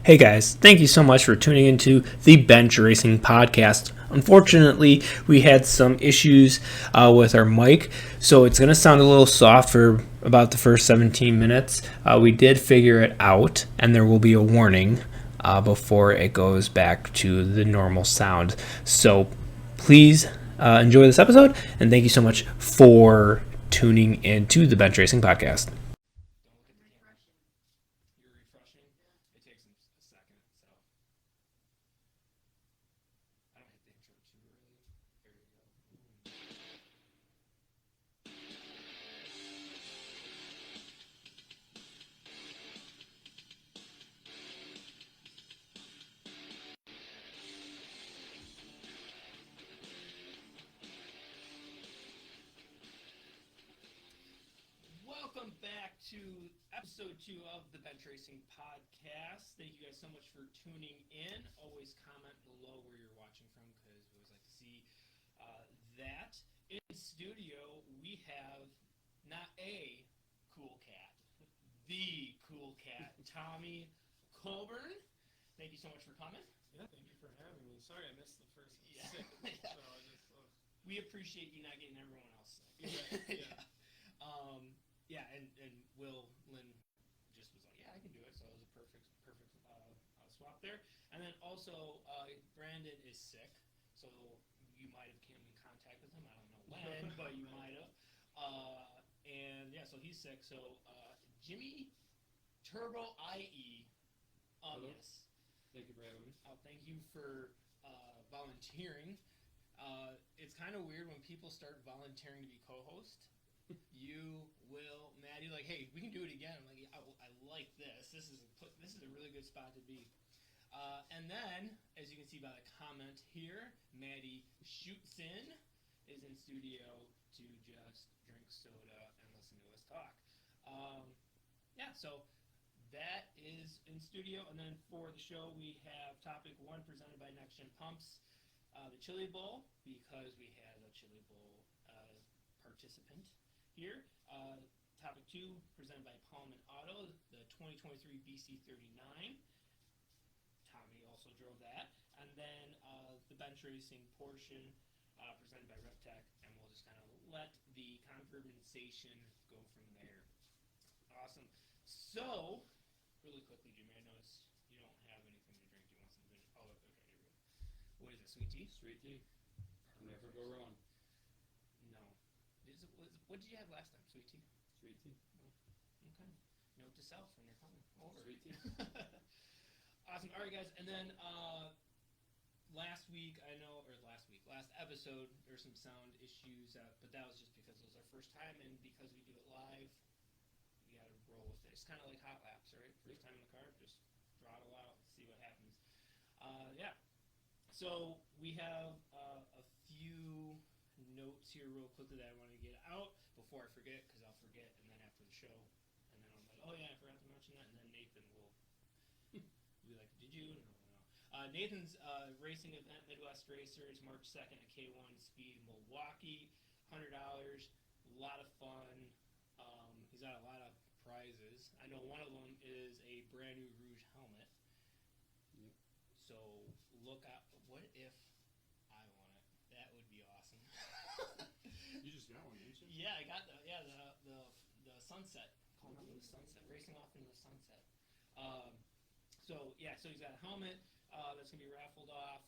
Hey guys, thank you so much for tuning into the Bench Racing Podcast. Unfortunately, we had some issues with our mic, so it's going to sound a little soft for about the first 17 minutes. We did figure it out, and there will be a warning before it goes back to the normal sound. So please enjoy this episode, and thank you so much for tuning into the Bench Racing Podcast. Welcome back to episode 2 of the Bench Racing Podcast. Thank you guys so much for tuning in. Always comment below where you're watching from because we always like to see that. In studio, we have not a cool cat, the cool cat, Tommy Colburn. Thank you so much for coming. Yeah, thank you for having me. Sorry I missed the first 6. Yeah. So I just, We appreciate you not getting everyone else sick. yeah. And Will Lynn just was like, yeah, I can do it. So it was a perfect swap there. And then also, Brandon is sick, so you might have came in contact with him. I don't know when, but you might have. So he's sick. So Jimmie Turbo IE Umnus. Thank you for having me. Thank you for volunteering. It's kind of weird when people start volunteering to be co-host. You, Will, Maddie, like, hey, we can do it again. I'm like, I like this. This is a really good spot to be. And then, as you can see by the comment here, Maddie shoots is in studio to just drink soda and listen to us talk. So that is in studio. And then for the show, we have topic 1 presented by Next Gen Pumps, the Chili Bowl, because we had a Chili Bowl participant here. Topic 2 presented by Pullman Auto, the 2023 BC39. Tommy also drove that. And then the bench racing portion presented by RepTech, and we'll just kind of let the conversation go from there. Awesome. So, really quickly, Jimmy, I noticed you don't have anything to drink. Do you want something? Oh, okay, you're good. What is it, sweet tea? Sweet tea. Never go wrong. No. What did you have last time? Sweet tea? Sweet tea. Okay. Note to self when you're coming over. Sweet tea. Awesome. All right, guys. And then last episode, there's some sound issues, but that was just because it was our first time, and because we do it live, we got to roll with it. It's kind of like hot laps, right? First time in the car, just throttle out, see what happens. So we have a few notes here real quickly that I want to get out before I forget, because I'll forget, and then after the show, and then I'm like, oh yeah, I forgot to mention that, and then Nathan will be like, did you? No. Nathan's racing event, Midwest Racers, March 2nd at K1 Speed Milwaukee, $100, a lot of fun. He's got a lot of prizes. I know one of them is a brand new Rouge helmet. Yep. So look out. What if I won it? That would be awesome. You just got one, didn't you? Yeah, I got the sunset. Calling out the sunset, racing off into the sunset. So he's got a helmet that's gonna be raffled off.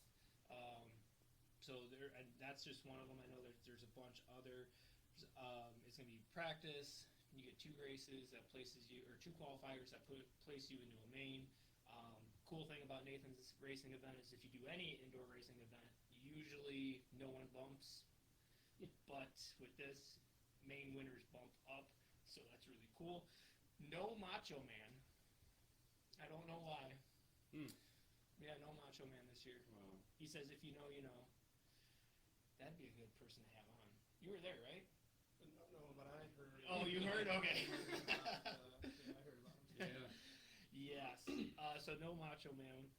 That's just one of them. I know there's a bunch other. It's gonna be practice. You get 2 races that places you, or 2 qualifiers that place you into a main. Cool thing about Nathan's racing event is if you do any indoor racing event, usually no one bumps, but with this, main winners bump up, so that's really cool. No Macho Man. I don't know why. Yeah, no Macho Man this year. Wow. He says, if you know, you know. That'd be a good person to have on. You were there, right? No, but I heard. Oh, you heard? Okay. I heard about him. Yeah. Yes. So no Macho Man,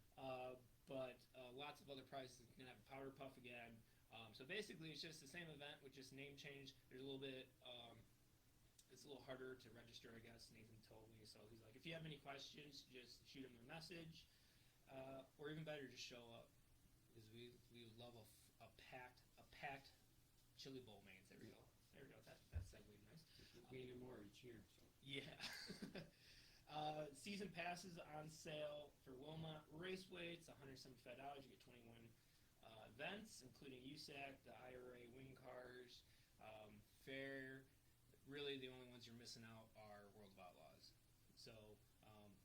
but lots of other prizes. You're gonna have a powder puff again. So basically, it's just the same event with just name change. There's a little bit. It's a little harder to register, I guess. Nathan told me. So he's like, if you have any questions, just shoot him a message. or even better, just show up because we love a packed chili bowl mains. There we go. There we go. That segued nice. We're gaining more each year. So. Yeah. Season passes on sale for Wilmot Raceway. It's $175. You get 21 events, including USAC, the IRA wing cars, fair. Really, the only ones you're missing out are World of Outlaws. So,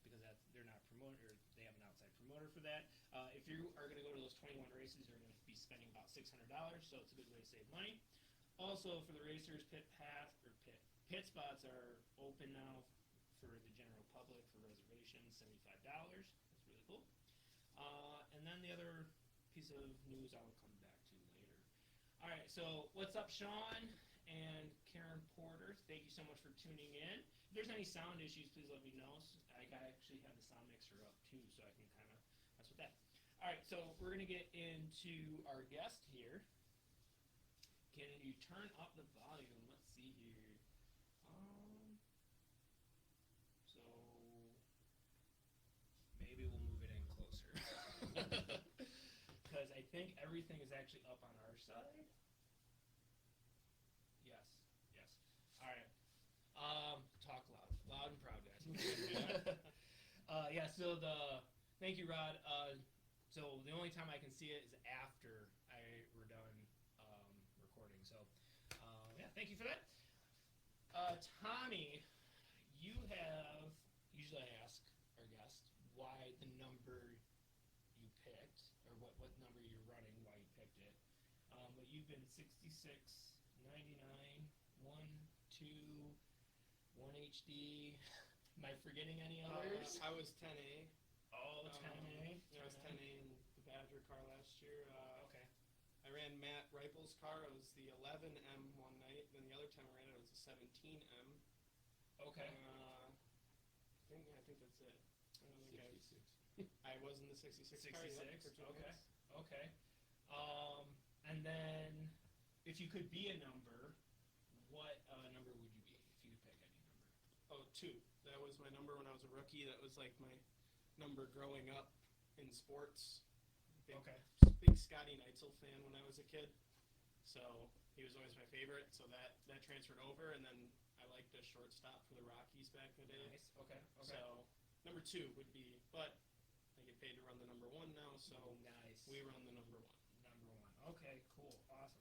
because they're not promoted, or they have an outside promoter for that. If you are going to go to those 21 races, you're going to be spending about $600. So it's a good way to save money. Also, for the racers, pit spots are open now for the general public for reservations, $75. That's really cool. And then the other piece of news I will come back to later. All right, so what's up, Sean and Karen Porter? Thank you so much for tuning in. If there's any sound issues, please let me know. I actually have the sound mixer up too, so I can kind of mess with that. All right, so we're going to get into our guest here. Can you turn up the volume? Let's see here. So maybe we'll move it in closer. Because I think everything is actually up on our side. Yes. All right. Talk loud and proud, guys. Yeah. So thank you, Rod. So the only time I can see it is after we're done recording. So yeah, thank you for that. Tommy, you have usually I ask our guest why the number you picked, or what number you're running, why you picked it. But you've been 66, 99, 1, 2, 1 HD. Am I forgetting any others? I was 10A. Oh, 10A. I was 10A in the Badger car last year. Okay. I ran Matt Reipel's car. It was the 11M one night. Then the other time I ran it was the 17M. Okay. I think that's it. I don't think 66. I was in the 66 car. 66. Yep, for 2 Okay. months. Okay. And then, if you could be a number, what number would you be if you could pick any number? Oh, 2. That was my number when I was a rookie. That was like my number growing up in sports. Big Scotty Neitzel fan when I was a kid. So he was always my favorite. So that transferred over, and then I liked the shortstop for the Rockies back in the day. Nice. Okay. So number 2 would be, but I get paid to run the number 1 now, so nice. we run the number 1. Number 1. Okay, cool. Awesome.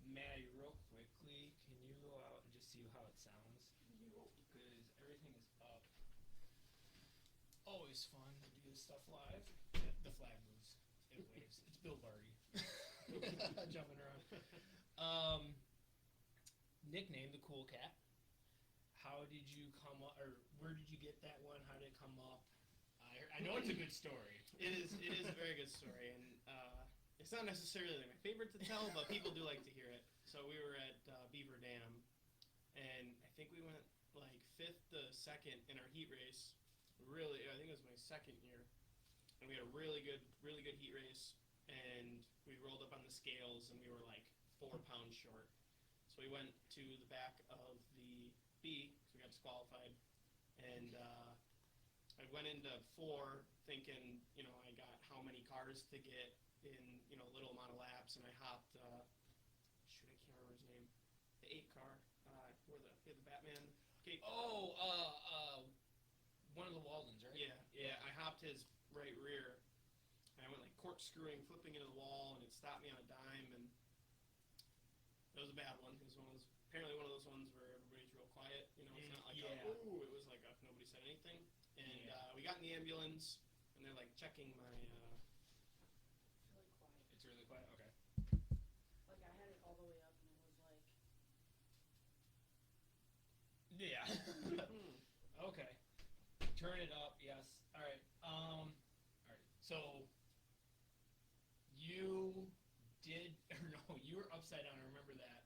Maddie, real quickly, can you go out and just see how it sounds? Because everything is up. Always fun to do this stuff live. The flag moves. It waves. It's Bill Barty. Jumping around. Nickname, the Cool Cat. How did you come up, or where did you get that one? How did it come up? I know it's a good story. It is a very good story, and it's not necessarily my favorite to tell, but people do like to hear it. So we were at Beaver Dam, and I think we went like 5th to 2nd in our heat race. Really, I think it was my 2nd year, and we had a really good heat race. And we rolled up on the scales, and we were like 4 pounds short. So we went to the back of the B, so we got disqualified, and I went into 4 thinking, I got how many cars to get in, a little amount of laps, and I hopped, I can't remember his name, the 8 car, where the Batman gate. Oh, one of the Waldens, right? Yeah, I hopped his right rear, and I went like corkscrewing, flipping into the wall, and it stopped me on a dime, and it was a bad one. It was apparently one of those ones where everybody's real quiet, it's not like, ooh, it was like nobody said anything. And we got in the ambulance, and they're like checking my, It's really quiet? Okay. Like I had it all the way up, and it was like, Yeah. Okay. Turn it up, yes. All right. So you did, or no, you were upside down, I remember that.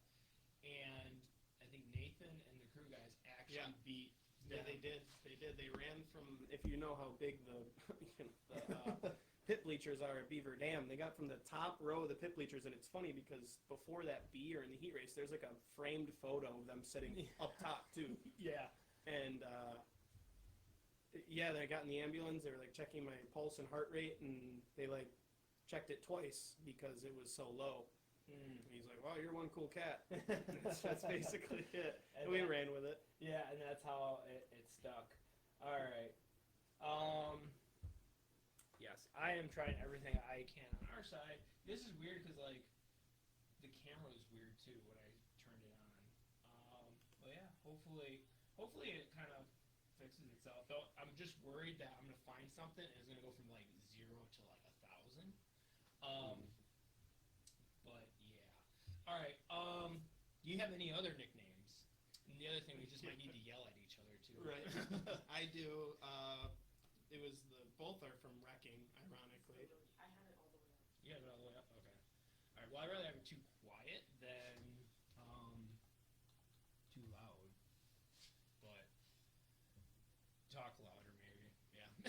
And I think Nathan and the crew guys actually beat Yeah, they did. They ran from, if you know how big the pit bleachers are at Beaver Dam, they got from the top row of the pit bleachers, and it's funny because before that B or in the heat race, there's like a framed photo of them sitting up top too. Yeah. And Yeah, then I got in the ambulance. They were like checking my pulse and heart rate, and they like checked it twice because it was so low. And he's like, "Wow, you're one cool cat." That's basically it. And we ran with it. Yeah, and that's how it stuck. All right. Yes, I am trying everything I can on our side. This is weird because like the camera was weird too when I turned it on. But yeah, hopefully it kind of fixes itself. Though I'm just worried that I'm gonna find something and it's gonna go from like 0 to like 1,000. But yeah. All right. Do you have any other nicknames? And the other thing, we just might need to yell at each other too. Right. I do. It was both are from wrecking, ironically. I had it all the way up. You have it all the way up? Okay. All right. Well, I'd rather have it too quiet than too loud. But talk louder, maybe. Yeah.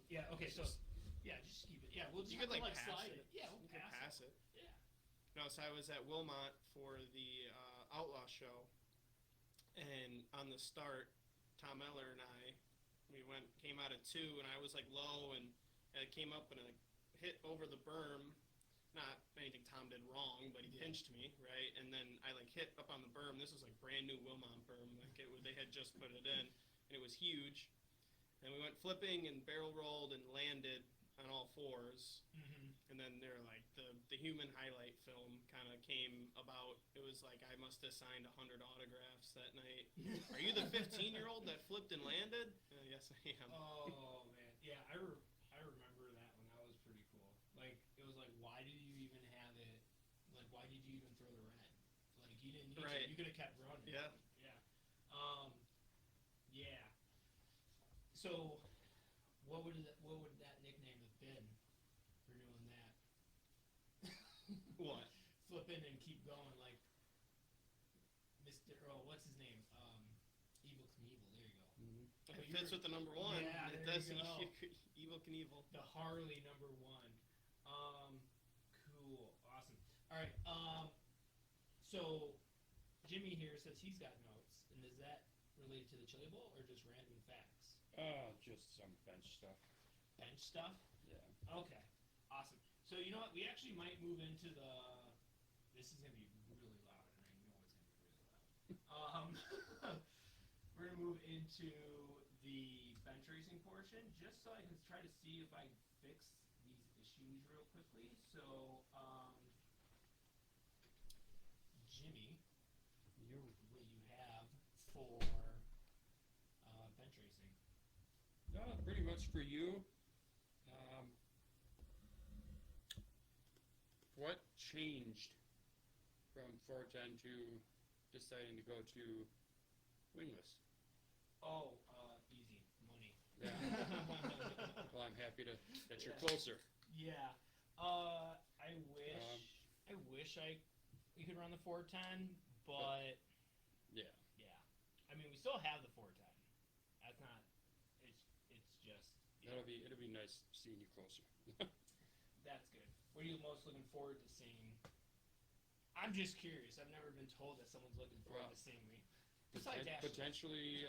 Yeah. Okay. So, yeah, just keep it. Yeah, we'll just You have could to, like pass slide it. Yeah, we'll You could pass it. Yeah. No, so I was at Wilmot for the Outlaw show, and on the start, Tom Eller and I, we came out at 2, and I was like low, and I came up and I hit over the berm. Not anything Tom did wrong, but he pinched me, right? And then I like hit up on the berm. This was like brand new Wilmot berm, like they had just put it in, and it was huge. And we went flipping and barrel rolled and landed on all fours. Mm-hmm. And then they're like the human highlight film kind of came about. It was like I must have signed 100 autographs that night. Are you the 15-year-old that flipped and landed? Yes, I am. Oh man, yeah, I remember that one. That was pretty cool. Like it was like, why did you even have it? Like, why did you even throw the red? Like you didn't need Right. to. You could have kept running. Yeah. Yeah. Yeah. So, what would that nickname have been for doing that? What? Flip in and keep going, like Mr. Oh, what's his name? Evil Knievel. There you go. It fits with the number 1. Yeah, It there does. you go. Evil Knievel. The Harley number 1. Cool. Awesome. All right. So Jimmy here says he's got notes, and is that related to the Chili Bowl or just random facts? Just some bench stuff. Bench stuff. Yeah. Okay. Awesome. So you know what? We actually might move into the. This is gonna be really loud, and I know it's gonna be really loud. We're gonna move into the bench racing portion, just so I can try to see if I can fix these issues real quickly. So, Jimmy, what do you have for bench racing? Pretty much for you. What changed from 410 to deciding to go to wingless? Oh, easy money. Yeah. Well, I'm happy that you're Yeah. closer. Yeah. I wish we could run the 410, but Yeah. yeah. I mean, we still have the 410. That's not. It's just. Yeah, It'll be nice seeing you closer. that's good. What are you most looking forward to seeing? I'm just curious. I've never been told that someone's looking forward to seeing me. Besides Ashley. Potentially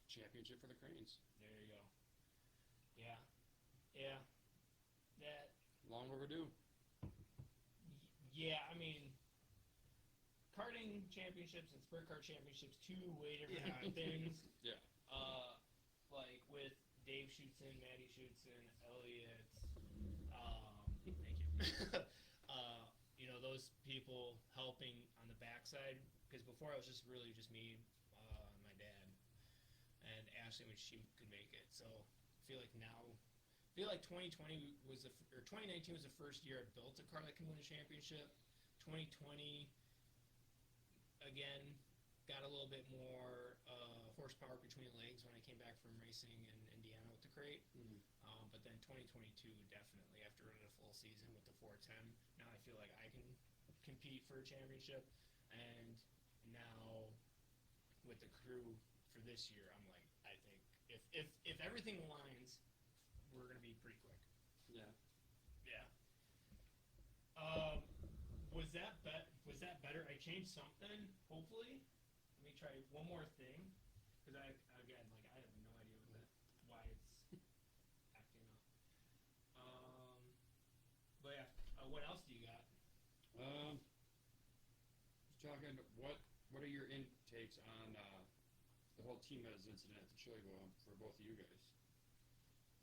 championship for the Cranes. There you go. Yeah. Yeah. That. Long overdue. Yeah, I mean, karting championships and sprint car championships, 2 way different things. Yeah. Like with Dave Schutzen, Maddie Schutzen, Elliot. Thank you. You know, those people helping on the backside, because before it was just really just me, my dad, and Ashley when she could make it. So I feel like 2020 was or 2019 was the first year I built a car that can win a championship. 2020 again got a little bit more horsepower between the legs when I came back from racing in Indiana with the crate. Mhm. But then 2022 definitely after running a full season with the 410, now I feel like I can compete for a championship. And now with the crew for this year, I'm like, I think if everything aligns, we're gonna be pretty quick. Yeah. Yeah. Was that better? I changed something. Hopefully, let me try one more thing, because I what else do you got? Just talking. What are your intakes on the whole T-Mez incident at the Chili Bowl for both of you guys?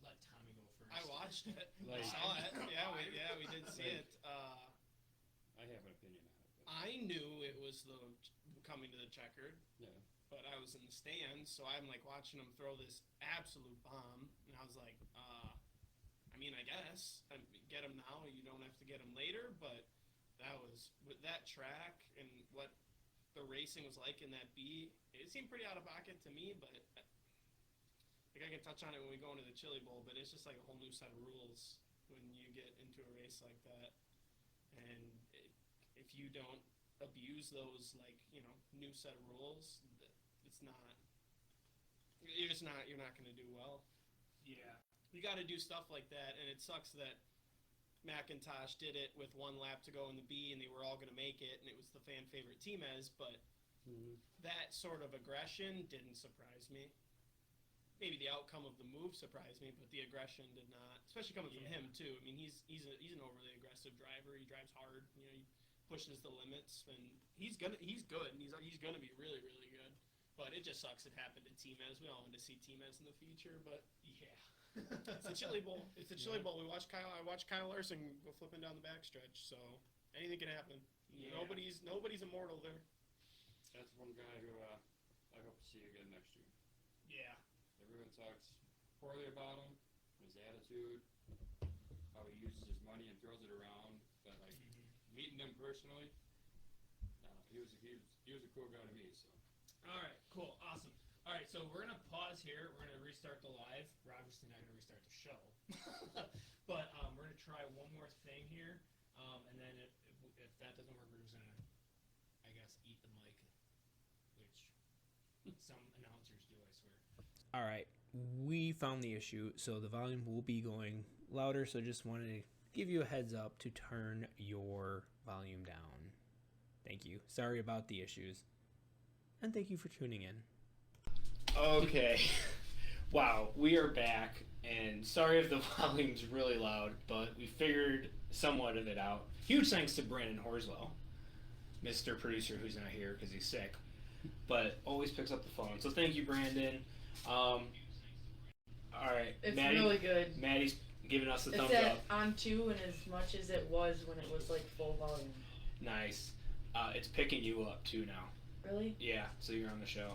Let Tommy go first. I watched it. Like- I saw it. Yeah, we did see Like- it. I have an opinion on it. But I knew it was the coming to the checkered, yeah. but I was in the stands, so I'm like watching him throw this absolute bomb, and I was like, I mean, I guess get him now. You don't have to get him later, but that was with that track and what the racing was like in that B. It seemed pretty out of pocket to me, but like I can touch on it when we go into the Chili Bowl. But it's just like a whole new set of rules when you get into a race like that, and if you don't abuse those, like, new set of rules, it's not. You're not going to do well. Yeah. You got to do stuff like that, and it sucks that McIntosh did it with one lap to go in the B, and they were all going to make it, and it was the fan favorite T-Mez, but that sort of aggression didn't surprise me. Maybe the outcome of the move surprised me, but the aggression did not, especially coming from him too. I mean, he's an overly aggressive driver. He drives hard. He pushes the limits, and he's good. And he's gonna be really, really good. But it just sucks it happened to T-Mez. We all want to see T-Mez in the future, but yeah. It's the Chili Bowl. It's the Chili Bowl. I watched Kyle Larson go flipping down the backstretch, so anything can happen. Yeah. Nobody's immortal there. That's one guy who I hope to see again next year. Yeah. Everyone talks poorly about him, his attitude, how he uses his money and throws it around. But like meeting him personally, he was a cool guy to meet. So. All right. Cool. Awesome. All right. So we're gonna pause here. We're gonna restart the live. We're obviously not gonna restart the show, but we're gonna try one more thing here, and then if that doesn't work, we're just gonna, I guess, eat the mic, which some announcers do, I swear. All right, we found the issue, so the volume will be going louder. So just wanted to give you a heads up to turn your volume down. Thank you. Sorry about the issues, and thank you for tuning in. Okay. Wow, we are back, and sorry if the volume's really loud, but we figured somewhat of it out. Huge thanks to Brandon Horswell, Mr. Producer, who's not here because he's sick, but always picks up the phone. So thank you, Brandon. All right, It's Maddie, really good. Maddie's giving us a It's thumbs at up. on 2 and as much as it was when it was like full volume. Nice. It's picking you up too now. Really? Yeah, so you're on the show.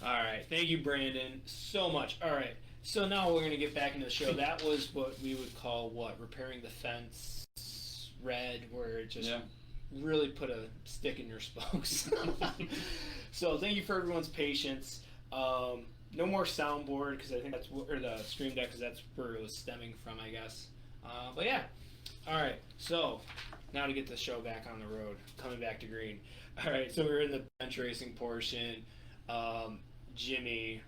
All right, thank you, Brandon, so much. All right, so now we're gonna get back into the show. That was what we would call repairing the fence, red, where it just really put a stick in your spokes. So thank you for everyone's patience. No more soundboard because I think or the stream deck because that's where it was stemming from, I guess. But yeah, all right. So now to get the show back on the road, coming back to green. All right, so we're in the bench racing portion. Jimmy,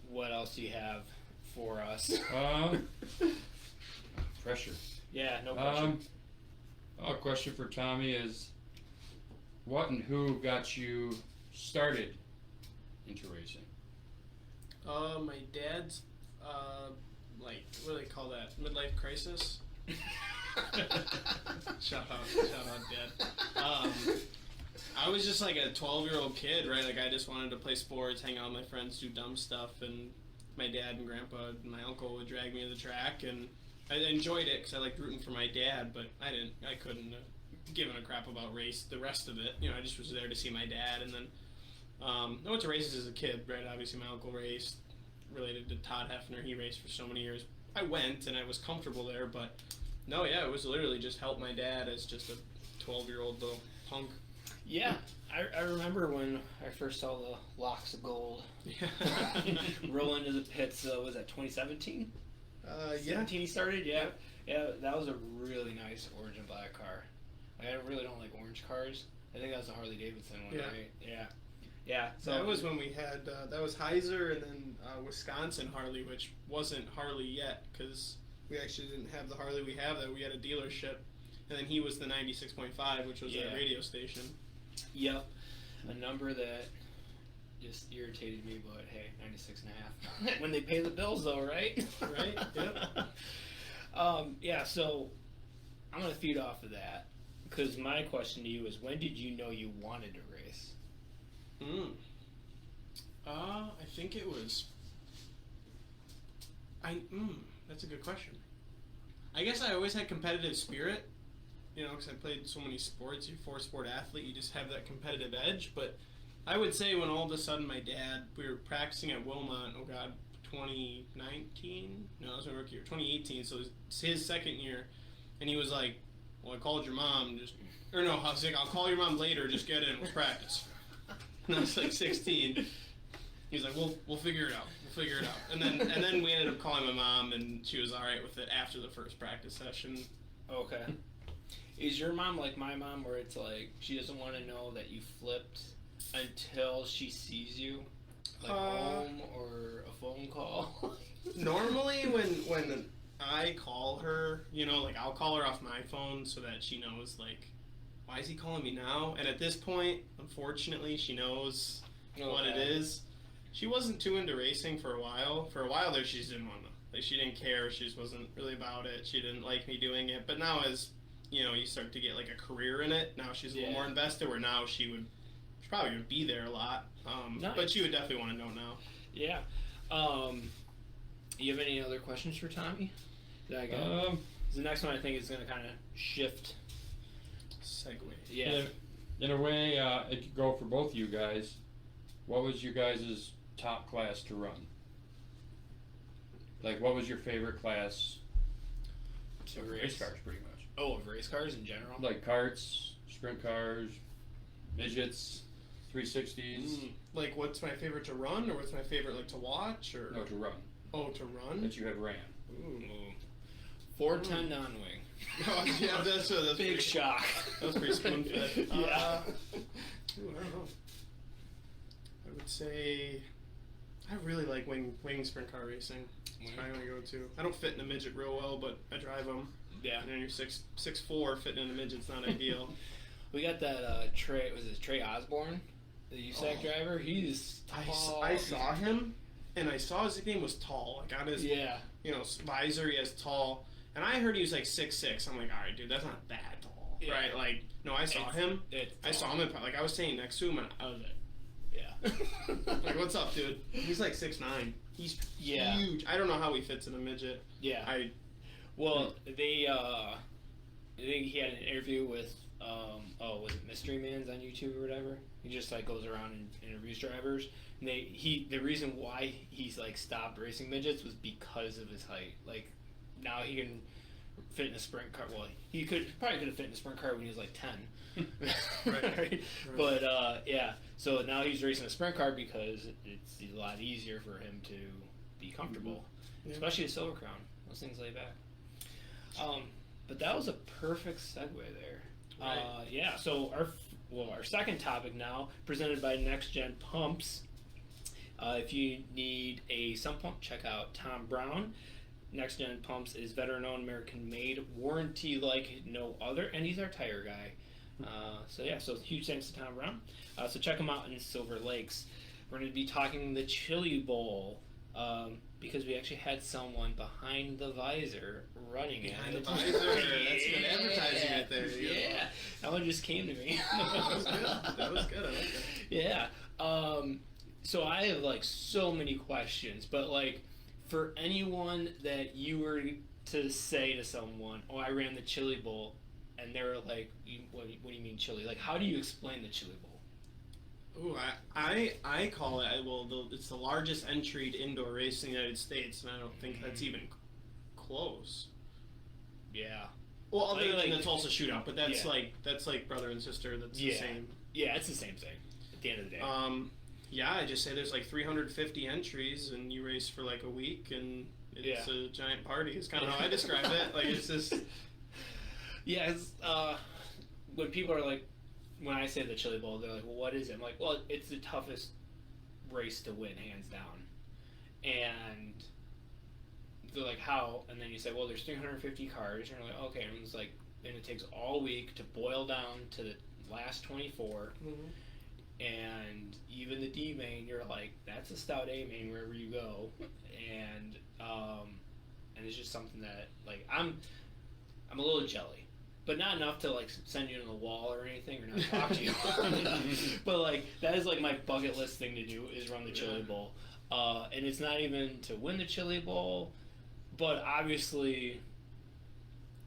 what else do you have for us? Pressure. Yeah, no pressure. A question for Tommy is, what and who got you started into racing? My dad's, what do they call that? Midlife crisis? Shout out, Dad. I was just like a 12-year-old kid, right? Like I just wanted to play sports, hang out with my friends, do dumb stuff, and my dad and grandpa and my uncle would drag me to the track, and I enjoyed it because I liked rooting for my dad, but I couldn't have given a crap about race, the rest of it. I just was there to see my dad, and then I went to races as a kid, right? Obviously my uncle raced, related to Todd Hefner, he raced for so many years. I went, and I was comfortable there, but no, yeah, it was literally just help my dad as just a 12-year-old little punk. Yeah, I remember when I first saw the Locks of Gold roll into the pits. Was that 2017? 17 he started. Yeah, that was a really nice orange and black car. I really don't like orange cars. I think that was the Harley Davidson one, right? Yeah. So that was when we had that was Heiser, and then Wisconsin Harley, which wasn't Harley yet because we actually didn't have the Harley we have. That we had a dealership, and then he was the 96.5, which was a radio station. Yep, a number that just irritated me, but hey, 96.5. When they pay the bills, though, right? Right. Yep. Yeah. So I'm gonna feed off of that because my question to you is, when did you know you wanted to race? I think it was. That's a good question. I guess I always had competitive spirit, because I played so many sports. You're a four-sport athlete, you just have that competitive edge. But I would say when all of a sudden my dad, we were practicing at Wilmot, 2019? No, that was my rookie year, 2018, so it was his second year. And he was like, well, I called your mom, I was like, I'll call your mom later, just get in, we'll practice. And I was like 16. He's like, we'll figure it out. We'll figure it out. And then we ended up calling my mom, and she was all right with it after the first practice session. Okay. Is your mom like my mom, where it's like she doesn't want to know that you flipped until she sees you, like home or a phone call? Normally, when I call her, I'll call her off my phone so that she knows, like, why is he calling me now? And at this point, unfortunately, she knows what it is. She wasn't too into racing for a while. For a while there, she just didn't want to. Like, she didn't care. She just wasn't really about it. She didn't like me doing it. But now, as you start to get like a career in it, now she's a little more invested. Where now she probably would be there a lot. Nice. But she would definitely want to know now. Yeah. You have any other questions for Tommy? That I got? The next one I think is going to kind of shift. Segue. Yeah. In a way, it could go for both of you guys. What was your guys' top class to run? Like, what was your favorite class? Of Race cars, pretty much. Oh, of race cars in general? Like karts, sprint cars, midgets, 360s. Like, what's my favorite to run, or what's my favorite, like, to watch, or? No, to run. Oh, to run? That you have ran. Ooh. 410 non-wing. Oh, yeah, that's Big pretty, shock. That was pretty spoon-fed. Yeah. I don't know. I would say I really like wing sprint car racing. That's probably what I go to. I don't fit in a midget real well, but I drive them. Yeah. And then you're 6'4", fitting in a midget's not ideal. We got that Trey Osborne, the USAC driver. He's tall. I saw him, and I saw his nickname was tall. Like, on his visor, he has tall. And I heard he was like 6'6". I'm like, all right, dude, that's not that tall, right? Like, no, I saw him. I saw him. Like, I was standing next to him, and I was like, yeah. Like, what's up, dude? He's like 6'9". He's huge. I don't know how he fits in a midget. Yeah. I think he had an interview with was it Mystery Man's on YouTube or whatever? He just like goes around and interviews drivers. And the reason why he's like stopped racing midgets was because of his height. Like, now he can fit in a sprint car. Well, he probably could have fit in a sprint car when he was like 10. Right. But so now he's racing a sprint car because it's a lot easier for him to be comfortable, especially a Silver Crown. Those things lay back. But that was a perfect segue there. Right. So our second topic now, presented by Next Gen Pumps. If you need a sump pump, check out Tom Brown. Next Gen Pumps is veteran-owned, American-made, warranty like no other, and he's our tire guy. So huge thanks to Tom Brown. So check him out in Silver Lakes. We're going to be talking the Chili Bowl because we actually had someone behind the visor running it. Behind the visor? That's good advertising right there. Yeah. That one just came to me. That was good. I like that. Yeah. So I have like so many questions, but like for anyone that you were to say to someone, "Oh, I ran the Chili Bowl," and they were like, what do you mean chili? Like, how do you explain the Chili Bowl? Ooh, I call it, it's the largest entry to indoor race in the United States, and I don't think that's even close. Yeah. Well, other than the Tulsa shootout, but that's like brother and sister. That's the same. Yeah, it's the same thing at the end of the day. I just say there's like 350 entries, and you race for like a week, and it's a giant party. It's kind of how I describe it. Like, it's just. Yeah, it's, when people are like, when I say the Chili Bowl, they're like, well, what is it? I'm like, well, it's the toughest race to win, hands down. And they're like, how? And then you say, well, there's 350 cars. And you're like, okay. And it's like, and it takes all week to boil down to the last 24. Mm-hmm. And even the D main, you're like, that's a stout A main wherever you go. And it's just something that, like, I'm a little jelly but not enough to like send you to the wall or anything or not talk to you. But like that is like my bucket list thing to do is run the Chili Bowl, and it's not even to win the Chili Bowl, but obviously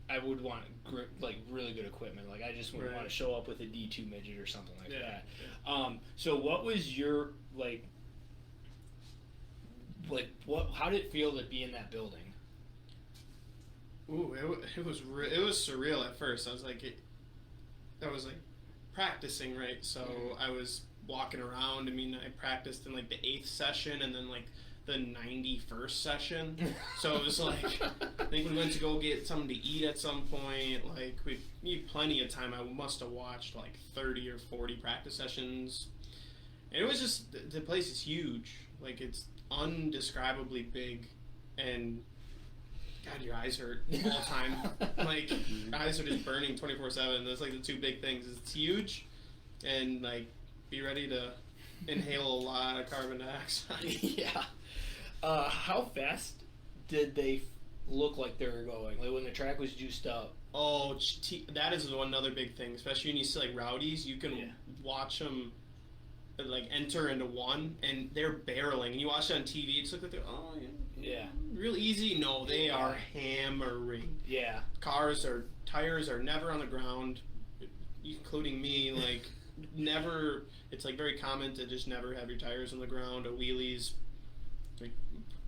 I would want like really good equipment. Like I just wouldn't want to show up with a D2 midget or something like that. So what was your like what? How did it feel to be in that building? Ooh, it was surreal at first. I was like practicing, right? So I was walking around. I mean, I practiced in like the 8th session and then like the 91st session. So it was like I think we went to go get something to eat at some point. Like we need plenty of time. I must have watched like 30 or 40 practice sessions. And it was just the place is huge. Like it's undescribably big, and God, your eyes hurt all the time. Like, your eyes are just burning 24/7. That's like the two big things. It's huge, and like, be ready to inhale a lot of carbon dioxide. Yeah. How fast did they look like they were going? Like when the track was juiced up? Oh, that is one other big thing. Especially when you see like rowdies, you can watch them like enter into one, and they're barreling. And you watch it on TV, it's like they're real easy. No, they are hammering. Yeah. Tires are never on the ground, including me. Like never. It's like very common to just never have your tires on the ground. A wheelie's like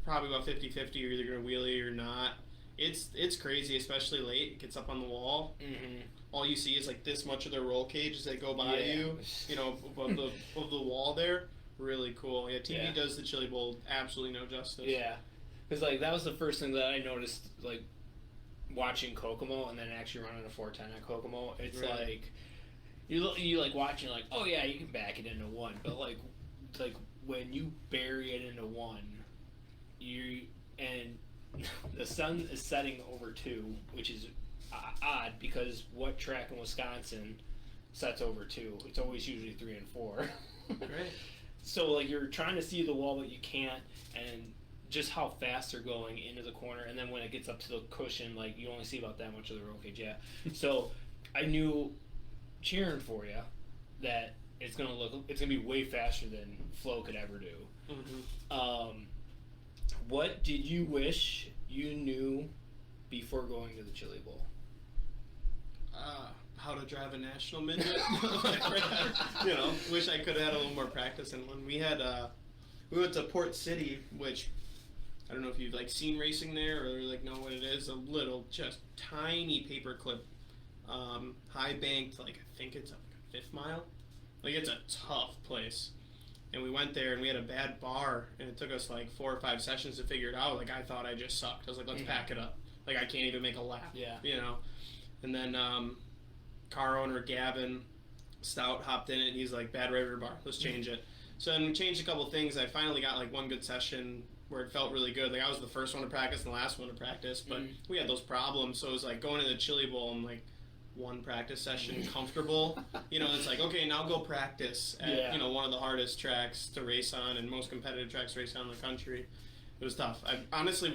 probably about 50-50. You're either gonna wheelie or not. It's crazy, especially late. It gets up on the wall. Mm-hmm. All you see is like this much of their roll cage as they go by you. You know, above the wall there. Really cool. Yeah, TV does the Chili Bowl absolutely no justice. Yeah, because like that was the first thing that I noticed, like watching Kokomo and then actually running a 410 at Kokomo. It's like you like watching like, oh yeah, you can back it into one, but like when you bury it into one, and the sun is setting over 2, which is odd because what track in Wisconsin sets over 2? It's always usually 3 and 4. Right. So like you're trying to see the wall but you can't, and just how fast they're going into the corner, and then when it gets up to the cushion, like you only see about that much of the roll cage. Yeah. So I knew cheering for you that it's gonna be way faster than Flo could ever do. Mm-hmm. What did you wish you knew before going to the Chili Bowl? How to drive a national midget. Wish I could have had a little more practice in one. We went to Port City, which I don't know if you've like seen racing there or like know what it is. A little, just tiny paperclip, high banked. Like I think it's a 5th mile. Like it's a tough place. And we went there, and we had a bad bar, and it took us like 4 or 5 sessions to figure it out. Like, I thought I just sucked. I was like, let's pack it up. Like, I can't even make a lap. Yeah. And then car owner Gavin Stout hopped in it, and he's like, bad radiator bar. Let's change it. So then we changed a couple things. I finally got like one good session where it felt really good. Like, I was the first one to practice and the last one to practice, but we had those problems. So it was like going to the Chili Bowl and like, one practice session comfortable. It's like, okay, now go practice at, one of the hardest tracks to race on and most competitive tracks to race on in the country. It was tough. I honestly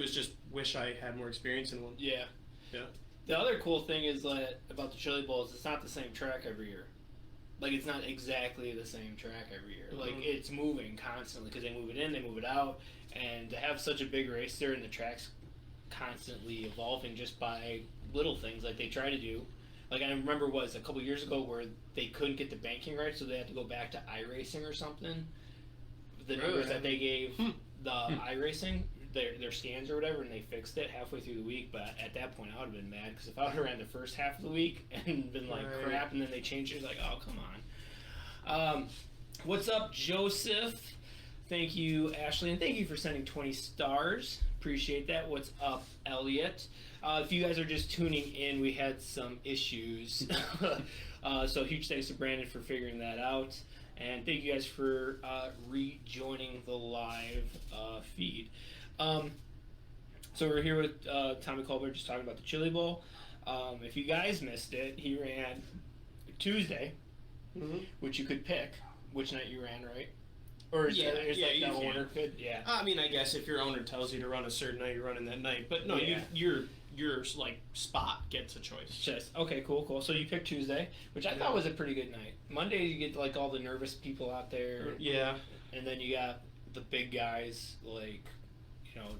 wish I had more experience in one. Yeah. Yeah. The other cool thing is that about the Chili Bowl is it's not the same track every year. Like, it's not exactly the same track every year. Mm-hmm. Like, it's moving constantly because they move it in, they move it out, and to have such a big race there and the track's constantly evolving just by little things like they try to do. Like, I remember a couple years ago where they couldn't get the banking right, so they had to go back to iRacing or something. The numbers that they gave the iRacing, their scans or whatever, and they fixed it halfway through the week. But at that point, I would have been mad, because if I would have ran the first half of the week and been like crap, and then they changed it, like, oh, come on. What's up, Joseph? Thank you, Ashley, and thank you for sending 20 stars. Appreciate that. What's up, Elliot? If you guys are just tuning in, we had some issues. So huge thanks to Brandon for figuring that out. And thank you guys for rejoining the live feed. So we're here with Tommy Colburn just talking about the Chili Bowl. If you guys missed it, he ran Tuesday, which you could pick which night you ran, right? Or is the owner could? Yeah. I mean, I guess if your owner tells you to run a certain night, you're running that night. But no, your like spot gets a choice. Just okay, cool. So you picked Tuesday, which I thought was a pretty good night. Monday you get like all the nervous people out there. Yeah. And then you got the big guys like,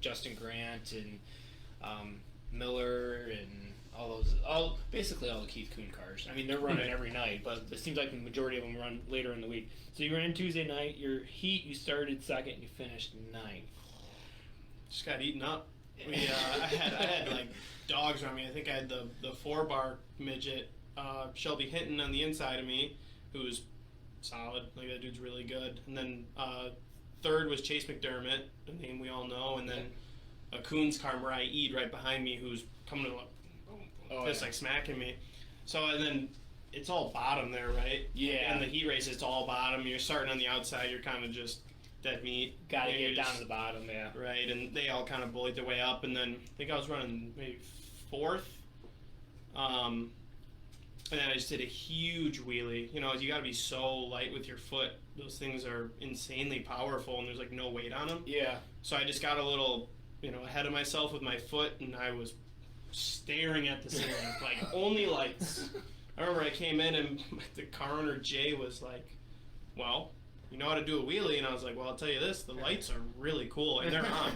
Justin Grant and Miller and basically all the Keith Kuhn cars. I mean, they're running every night, but it seems like the majority of them run later in the week. So you ran Tuesday night. Your heat, you started second, and you finished ninth. Just got eaten up. I had like dogs around me. I think I had the 4-bar midget, Shelby Hinton on the inside of me, who's solid. Like, that dude's really good. And then third was Chase McDermott, a name we all know, and then a Coons car, Mariah Eid, right behind me, who's coming to like smacking me. So, and then it's all bottom there, right? Yeah. And the heat race, it's all bottom. You're starting on the outside. You're kind of just dead meat. Got to get down to the bottom, yeah. Right, and they all kind of bullied their way up, and then I think I was running maybe fourth. And then I just did a huge wheelie. You got to be so light with your foot. Those things are insanely powerful, and there's like no weight on them. Yeah. So I just got a little, ahead of myself with my foot, and I was staring at the ceiling, like only lights. I remember I came in, and the car owner Jay was like, "Well, you know how to do a wheelie?" And I was like, "Well, I'll tell you this: the lights are really cool, and they're on.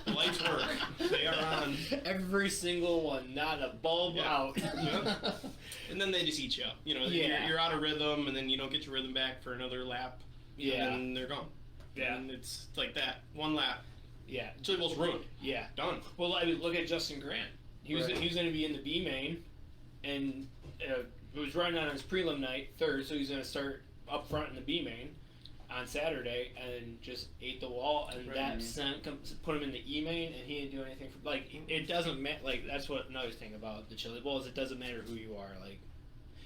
The lights work. They are on. Every single one, not a bulb out." Yep. And then they just eat you up. You're out of rhythm, and then you don't get your rhythm back for another lap. Yeah. And then they're gone. Yeah. And it's like that. One lap. Yeah. Chili Bowl's ruined. Yeah. Done. Well, I mean, look at Justin Grant. He was going to be in the B main, and it was running on his prelim night, third, so he's going to start up front in the B main on Saturday, and just ate the wall, and that put him in the E main, and he didn't do anything. It doesn't matter. Like, that's what another thing about the Chili Bowl is it doesn't matter who you are. Like,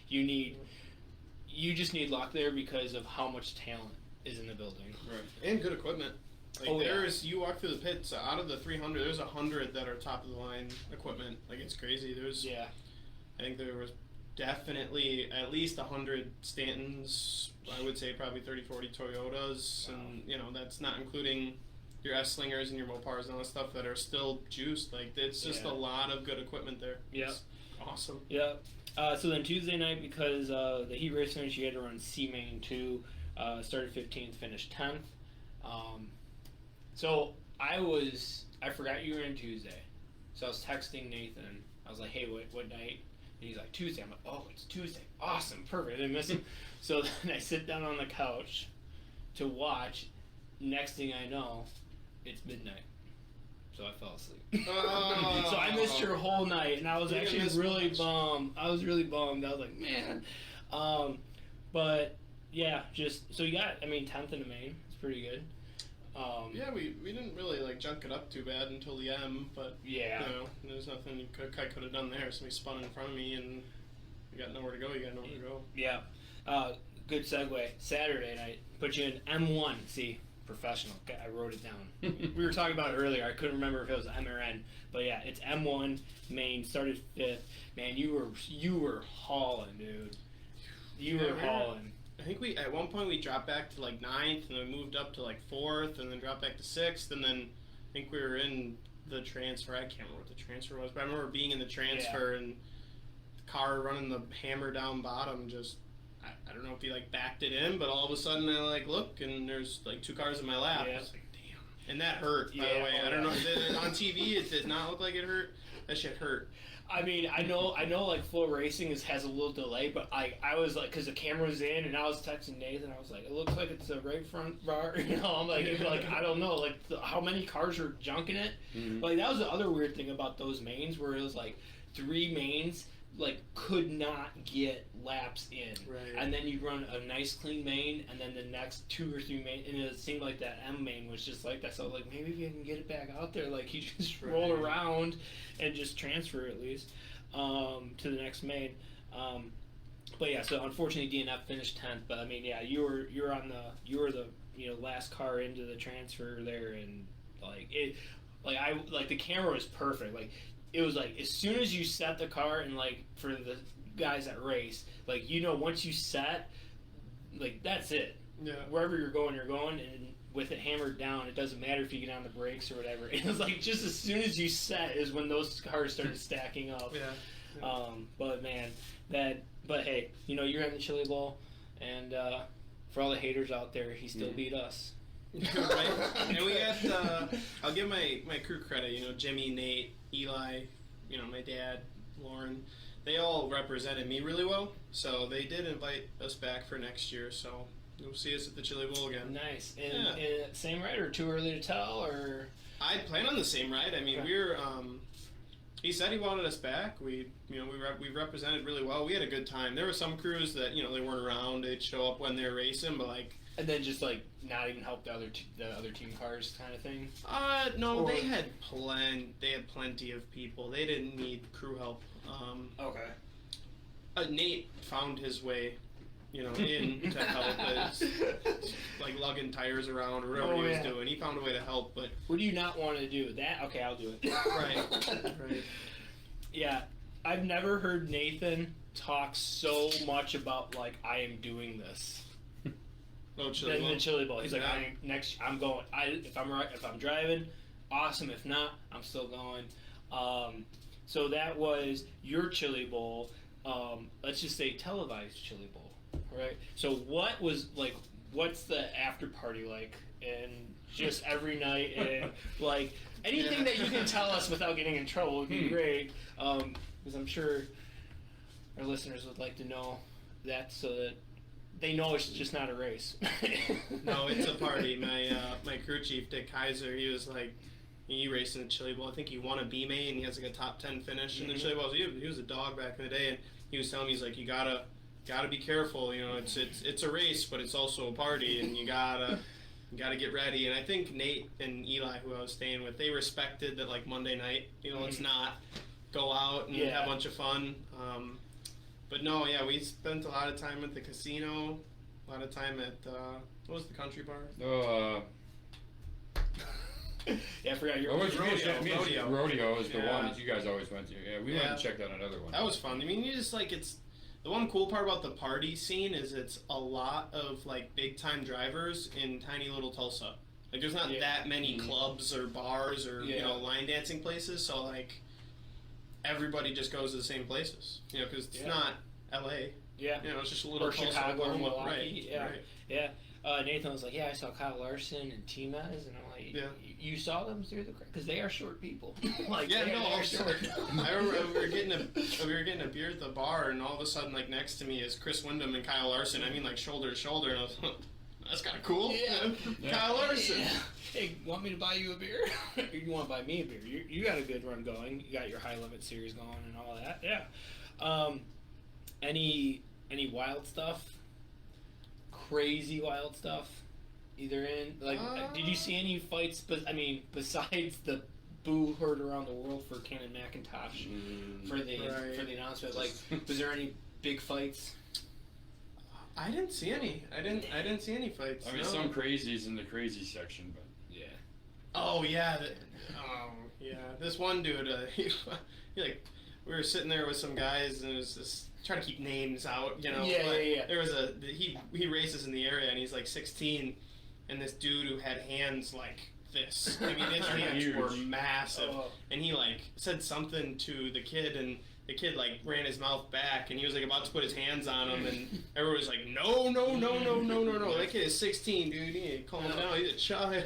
you just need luck there because of how much talent is in the building. Right. And good equipment. Like, you walk through the pits, out of the 300, there's 100 that are top of the line equipment. Like, it's crazy. I think there was definitely at least 100 Stantons. I would say probably 30, 40 Toyotas. Wow. And, that's not including your S-Slingers and your Mopars and all that stuff that are still juiced. Like, it's just a lot of good equipment there. Yeah. It's awesome. Yeah. So then Tuesday night, because the heat race finished, you had to run C main 2. Started 15th, finished 10th. So I forgot you were in Tuesday. So I was texting Nathan. I was like, "Hey, what night?" And he's like, "Tuesday." I'm like, "Oh, it's Tuesday. Awesome. Perfect. I didn't miss him." So then I sit down on the couch to watch. Next thing I know, it's midnight. So I fell asleep. Oh. So I missed your whole night, and I was actually really bummed. I was really bummed. I was like, man. But yeah, so you got, 10th in the main. It's pretty good. Yeah, we didn't really junk it up too bad until the M, but there's nothing I could have done there. Somebody spun in front of me, and you got nowhere to go. Yeah. Good segue. Saturday night, put you in M1. See, professional. I wrote it down. We were talking about it earlier. I couldn't remember if it was M or N, but yeah, it's M1 main. Started 5th. Man, you were hauling, dude. You were hauling. I think at one point we dropped back to 9th, and then moved up to 4th, and then dropped back to 6th, and then I think we were in the transfer. I can't remember what the transfer was, but I remember being in the transfer and the car running the hammer down bottom. Just I don't know if he backed it in, but all of a sudden I look, and there's 2 cars in my lap. Yeah. I was like, damn, and that hurt. By the way, I don't know. On TV it did not look like it hurt. That shit hurt. I know Flow Racing has a little delay, but I was because the camera was in, and I was texting Nathan. I was like, it looks like it's a right front bar. I'm like, I don't know, how many cars are junking it. Mm-hmm. That was the other weird thing about those mains, where it was 3 mains could not get laps in, right. And then you run a nice clean main, and then the next 2 or 3 main, and it seemed like that M main was just like that. So maybe if you can get it back out there, you just roll around and just transfer at least to the next main. But yeah, so unfortunately DNF finished 10th. But you were the last car into the transfer there, and the camera was perfect. It was as soon as you set the car, and for the guys that race, once you set, that's it. Yeah. Wherever you're going, and with it hammered down, it doesn't matter if you get on the brakes or whatever. It was like just as soon as you set is when those cars started stacking up. Yeah. But man, but hey, you know, you're in the Chili Bowl, and for all the haters out there, he still beat us. Right. And we got, I'll give my crew credit, you know, Jimmy, Nate, Eli, you know, my dad, Lauren, they all represented me really well, so they did invite us back for next year, so you'll see us at the Chili Bowl again. Nice. And same ride, or too early to tell, or? I plan on the same ride. I mean, we're, he said he wanted us back. We represented really well. We had a good time. There were some crews that, you know, they weren't around. They'd show up when they were racing, but like, and then just like not even help the other team cars kind of thing. No, Or- they had plenty of people. They didn't need crew help. Okay. Nate found his way, you know, in to help. Like lugging tires around or whatever he was doing. He found a way to help, but What do you not want to do? That? Okay, I'll do it. right. Yeah, I've never heard Nathan talk so much about like I am doing this. No Chili Bowl. The Chili Bowl. He's like, Yeah. I'm going. If I'm driving, awesome. If not, I'm still going. So that was your Chili Bowl. Let's just say televised Chili Bowl, right? So what's the after party like? And just every night, and like anything that you can tell us without getting in trouble would be great. Because I'm sure our listeners would like to know that, so that they know it's just not a race. No, it's a party. My crew chief, Dick Kaiser, he was like, he raced in the Chili Bowl. I think he won a B main. He has like a top 10 finish in the Chili Bowl. So he was a dog back in the day, and he was telling me, he's like, you gotta be careful. You know, it's a race, but it's also a party, and you gotta get ready. And I think Nate and Eli, who I was staying with, they respected that, like, Monday night, you know, let's not go out and have a bunch of fun. But no, yeah, we spent a lot of time at the casino, a lot of time at, what was the country bar? Yeah, I forgot your Rodeo. Rodeo is the Yeah. one that you guys always went to. Yeah, we went and checked out another one. That was fun. I mean, you just like, it's the one cool part about the party scene is it's a lot of like big time drivers in tiny little Tulsa. Like, there's not that many clubs or bars or you know, line dancing places. So like, everybody just goes to the same places. You know, because it's not L.A. Yeah. You know, it's just a little Or Tulsa, Chicago or Oklahoma. Milwaukee. Right. Yeah. Nathan was like, yeah, I saw Kyle Larson and T-Mez, and I'm like, you saw them through the crowd? Because they are short people. Like, Yeah, they no, are also, short. I remember we were getting a beer at the bar, and all of a sudden, like, next to me is Chris Wyndham and Kyle Larson. I mean, like, shoulder to shoulder, and I was like, that's kind of cool. Yeah. Kyle Larson. Yeah. Hey, want me to buy you a beer? You want to buy me a beer? You got a good run going. You got your high limit series going and all that. Yeah. Any wild stuff? Crazy wild stuff? Either in like, did you see any fights? But I mean, besides the boo heard around the world for Ken and McIntosh for the announcement, like, was there any big fights? I didn't see any. I didn't see any fights. I mean, no. some crazies in the crazy section, but Yeah. Oh yeah. This one dude, he like, we were sitting there with some guys, and it was this. Trying to keep names out, you know. Yeah. There was he races in the area, and he's like 16, and this dude who had hands like this. I mean, his hands were massive, and he like said something to the kid, and the kid like ran his mouth back, and he was like about to put his hands on him, and everyone was like, no. That kid is 16, dude. You calm him down. He's a child.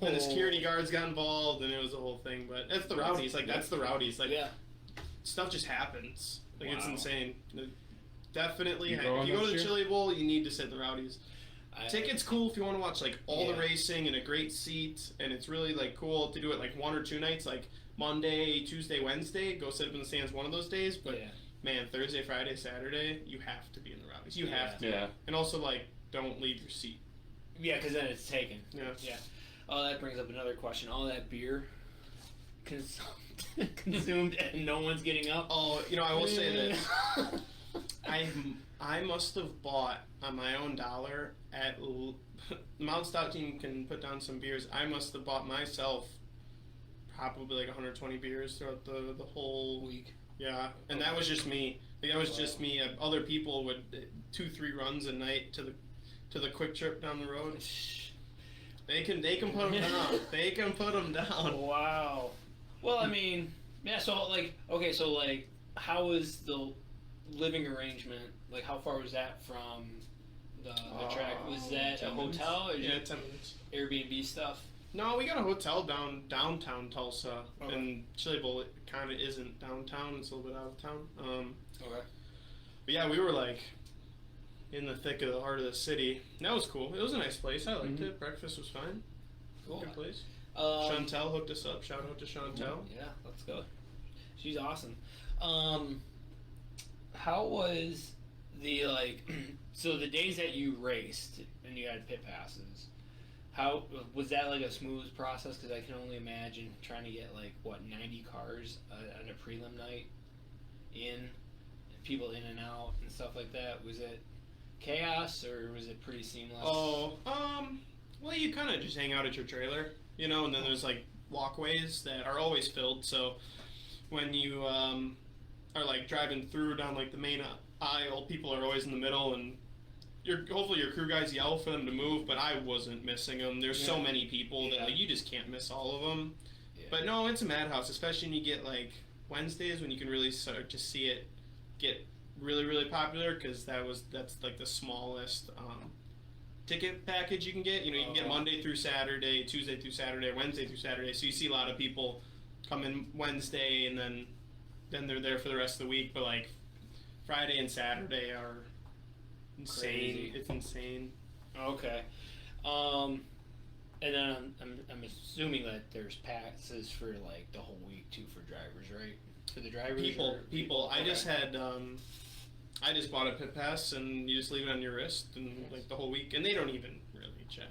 And the security guards got involved, and it was a whole thing. But that's the rowdies. Like, that's the rowdies. Like, stuff just happens. Like, it's insane. Definitely, if you go to the Chili Bowl, you need to sit the rowdies. Tickets cool if you want to watch like all the racing and a great seat, and it's really like cool to do it like 1 or 2 nights, like Monday, Tuesday, Wednesday. Go sit up in the stands one of those days. But man, Thursday, Friday, Saturday, you have to be in the rowdies. You have to. Yeah. And also, like, don't leave your seat. Yeah, because then it's taken. Yeah. Oh, that brings up another question. All that beer consumed and no one's getting up. Oh, you know, I will say that I must have bought on my own dollar at Mount Stout team can put down some beers. I must have bought myself probably like 120 beers throughout the whole week. Yeah, and that was just me. Like, that was just me. Other people would 2-3 runs a night to the quick trip down the road. They can put them down. They can put them down. Wow. Well, I mean, yeah. So how was the living arrangement? Like, how far was that from the track? Was that a 10 minutes. hotel or Yeah, 10 minutes. Airbnb stuff? No, we got a hotel downtown Tulsa, Okay. and Chili Bowl kind of isn't downtown. It's a little bit out of town. Okay. But yeah, we were like in the thick of the heart of the city. That was cool. It was a nice place. I liked it. Breakfast was fine. Cool. Good place. Um, Chantel hooked us up. Shout out to Chantel. Yeah, let's go. She's awesome. How was the so the days that you raced and you had pit passes? How was that like a smooth process? Because I can only imagine trying to get 90 cars on a prelim night in, and people in and out and stuff like that. Was it chaos or was it pretty seamless? Oh, well, you kind of just hang out at your trailer, and then there's walkways that are always filled. So when you are driving through down the main aisle, people are always in the middle, and hopefully your crew guys yell for them to move. But I wasn't missing them. There's so many people that you just can't miss all of them. Yeah. But no, it's a madhouse, especially when you get Wednesdays when you can really start to see it get really, really popular, because that's the smallest ticket package you can get. You can get Monday through Saturday, Tuesday through Saturday, Wednesday through Saturday. So you see a lot of people come in Wednesday and then they're there for the rest of the week. But Friday and Saturday are insane. Crazy. It's insane. Okay. And then I'm assuming that there's passes for the whole week too for drivers, right? For the drivers. People. Okay. I just had. I just bought a pit pass, and you just leave it on your wrist, and the whole week, and they don't even really check.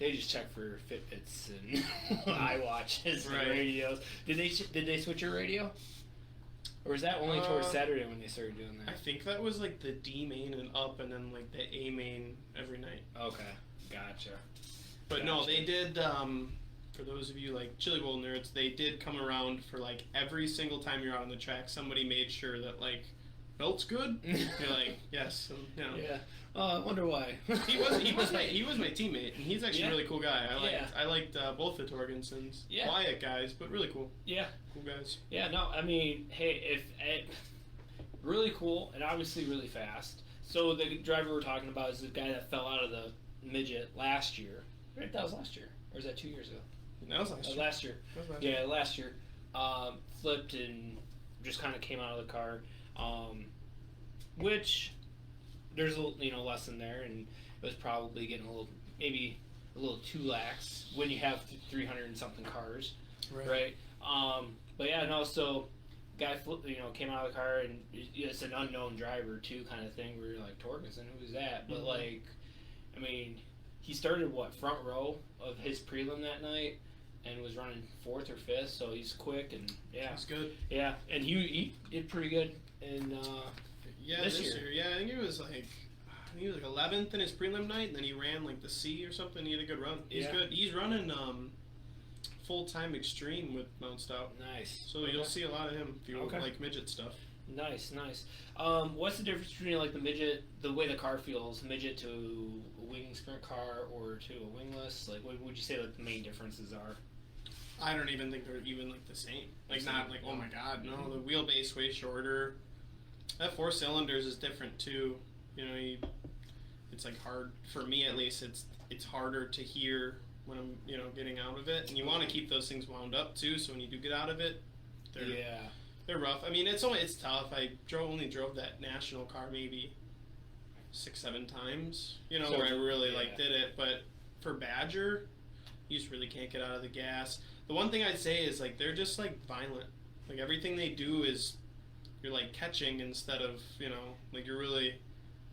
They just check for Fitbits and iWatches and Right. radios. Did they switch your radio? Or was that only towards Saturday when they started doing I that? think that was the D main and up, and then the A main every night. Okay, gotcha. But no, they did. For those of you Chili Bowl nerds, they did come around for every single time you're out on the track. Somebody made sure that belt's good. You're yes. And, Yeah. I wonder why. He was my teammate, and he's actually a really cool guy. I liked both the Torgensons. Yeah. Quiet guys, but really cool. Yeah. Cool guys. Yeah. No, I mean, hey, really cool and obviously really fast. So the driver we're talking about is the guy that fell out of the midget last year. Right? That was last year, or was that 2 years ago? That was last year. Last year. That was last year. Yeah, last year. Flipped and just kind of came out of the car. Which there's a lesson there, and it was probably getting maybe a little too lax when you have 300 and something cars, right? But yeah, no. So guy came out of the car, and it's an unknown driver too, kind of thing. Where you're like, Torgerson, who's that? But I mean, he started front row of his prelim that night, and was running 4th or 5th. So he's quick, and He's good. yeah, and he did pretty good in This year. Yeah, I think he was 11th in his prelim night, and then he ran the C or something. He had a good run. He's good. He's running full-time extreme with Mount Stout. Nice. So you'll see a lot of him if you like midget stuff. Nice. What's the difference between the midget, the way the car feels, midget to a wing sprint car or to a wingless? What would you say the main differences are? I don't even think they're even the same. Not oh my god, no. The wheelbase way shorter. That 4 cylinders is different too. It's hard for me at least. It's harder to hear when I'm getting out of it, and you want to keep those things wound up too. So when you do get out of it, they're rough. I mean, it's tough. I only drove that national car maybe 6-7 times. So, where I really did it. But for Badger, you just really can't get out of the gas. The one thing I'd say is they're just violent. Everything they do is you're catching instead of you're really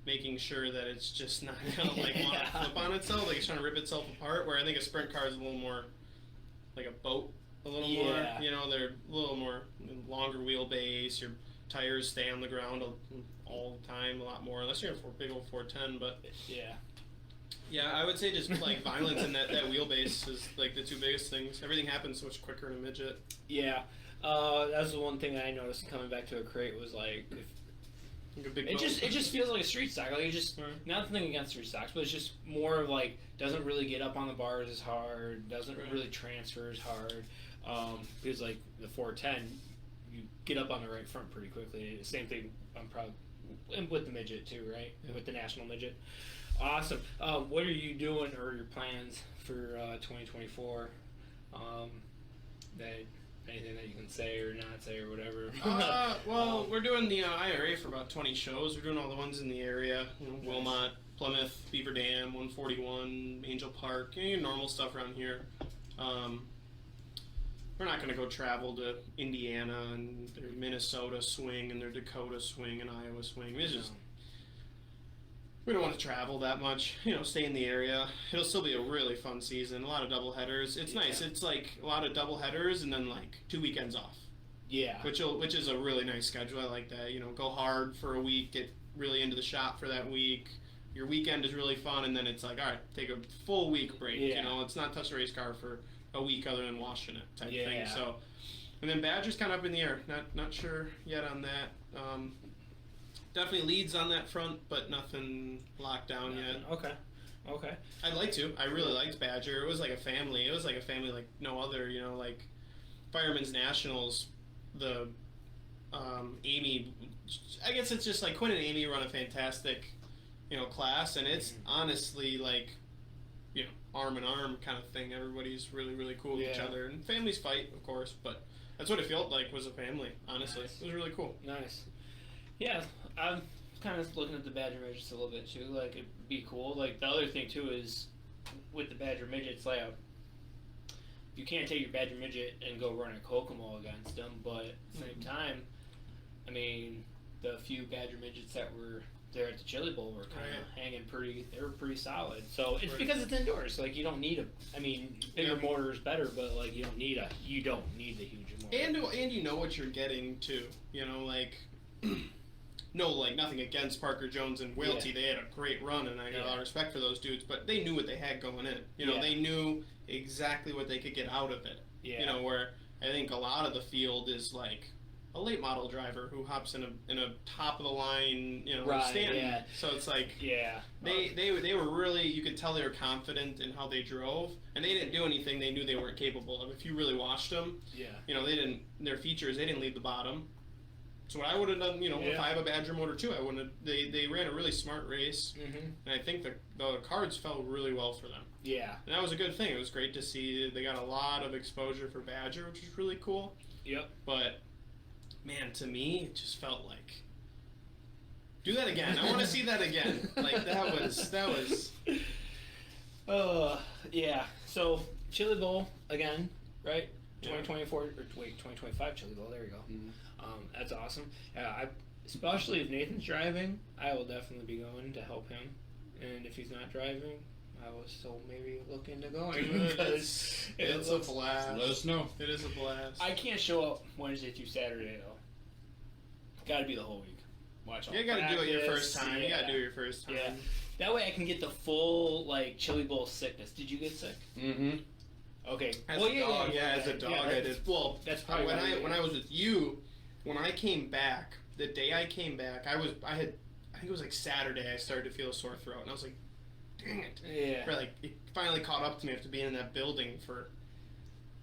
making sure that it's just not gonna want to flip on itself, it's trying to rip itself apart. Where I think a sprint car is a little more like a boat, a little more. They're a little more longer wheelbase. Your tires stay on the ground all the time, a lot more, unless you're in a big old 410. But yeah, I would say just violence in that wheelbase is the 2 biggest things. Everything happens so much quicker in a midget. Yeah. That's the one thing I noticed coming back to a crate was Like a big It boat. just feels like a street stock. Like, it just, Right. nothing against street stocks, but it's just more of like, doesn't really get up on the bars as hard, doesn't Right. really transfer as hard. Because like the 410, you get up on the right front pretty quickly. Same thing, I'm probably with the midget too, right? Yeah. With the national midget. Awesome. What are you doing or your plans for 2024? That anything that you can say or not say or whatever. Well, we're doing the IRA for about 20 shows. We're doing all the ones in the area. You know, Wilmot, Plymouth, Beaver Dam, 141, Angel Park, normal stuff around here. We're not going to go travel to Indiana and their Minnesota swing and their Dakota swing and Iowa swing. It's just, we don't want to travel that much. Stay in the area. It'll still be a really fun season. A lot of double headers. It's nice. It's like a lot of double headers and then like 2 weekends off. Yeah. Which is a really nice schedule. I like that. Go hard for a week, get really into the shop for that week. Your weekend is really fun, and then it's like, all right, take a full week break. Yeah. It's not touch the race car for a week other than washing it type Yeah. thing. So, and then Badger's kind of up in the air. Not sure yet on that. Definitely leads on that front, but nothing locked down yet. Okay. I'd like to. I really liked Badger. It was like a family. It was like a family like no other. Like Fireman's Nationals. The Amy. I guess it's just like Quinn and Amy run a fantastic, class, and it's honestly like, arm in arm kind of thing. Everybody's really, really cool with each Yeah. other, and families fight, of course, but that's what it felt like was a family. Honestly, Nice. it was really cool. Nice. Yeah, I'm kind of looking at the Badger midgets a little bit too. Like, it'd be cool. Like, the other thing too is with the Badger midgets, like, you can't take your Badger midget and go run a Kokomo against them, but at the same time, I mean, the few Badger midgets that were there at the Chili Bowl were kind of hanging they were pretty solid. So it's because it's indoors. Like, you don't need bigger motor is better, but like, you don't need the huge motor. And you know what you're getting too. No, like nothing against Parker Jones and Wilty. Yeah. They had a great run, and I got a lot of respect for those dudes. But they knew what they had going in. Yeah. They knew exactly what they could get out of it. Yeah. Where I think a lot of the field is like a late model driver who hops in a top of the line, Right, Stanton. yeah. So it's like Yeah. they were really, you could tell they were confident in how they drove, and they didn't do anything they knew they weren't capable of. If you really watched them, Yeah. they didn't, their features, they didn't leave the bottom. So what I would have done, if I have a Badger motor too, I wouldn't have, they ran a really smart race, Mm-hmm. and I think the cards fell really well for them. Yeah. And that was a good thing. It was great to see they got a lot of exposure for Badger, which was really cool. Yep. But, man, to me, it just felt like, do that again. I want to see that again. Like, that was... Yeah. So, Chili Bowl again, right? Yeah. 2024 or wait, 2025 Chili Bowl. There you go. Mhm. That's awesome. Especially if Nathan's driving, I will definitely be going to help him. And if he's not driving, I will still maybe look into going because It's a blast. Let us know. It is a blast. I can't show up Wednesday through Saturday though. Got to be the whole week. Watch all You got to do it your practice, first time. You got to do it your first time. Yeah. That way I can get the full like Chili Bowl sickness. Did you get sick? Mm-hmm. Okay. As a dog, as a dog, I did. Well, that's probably when I was with you, when I came back, the day I came back, I think it was like Saturday. I started to feel a sore throat, and I was like, "Dang it!" Yeah. Or like it finally caught up to me after being in that building for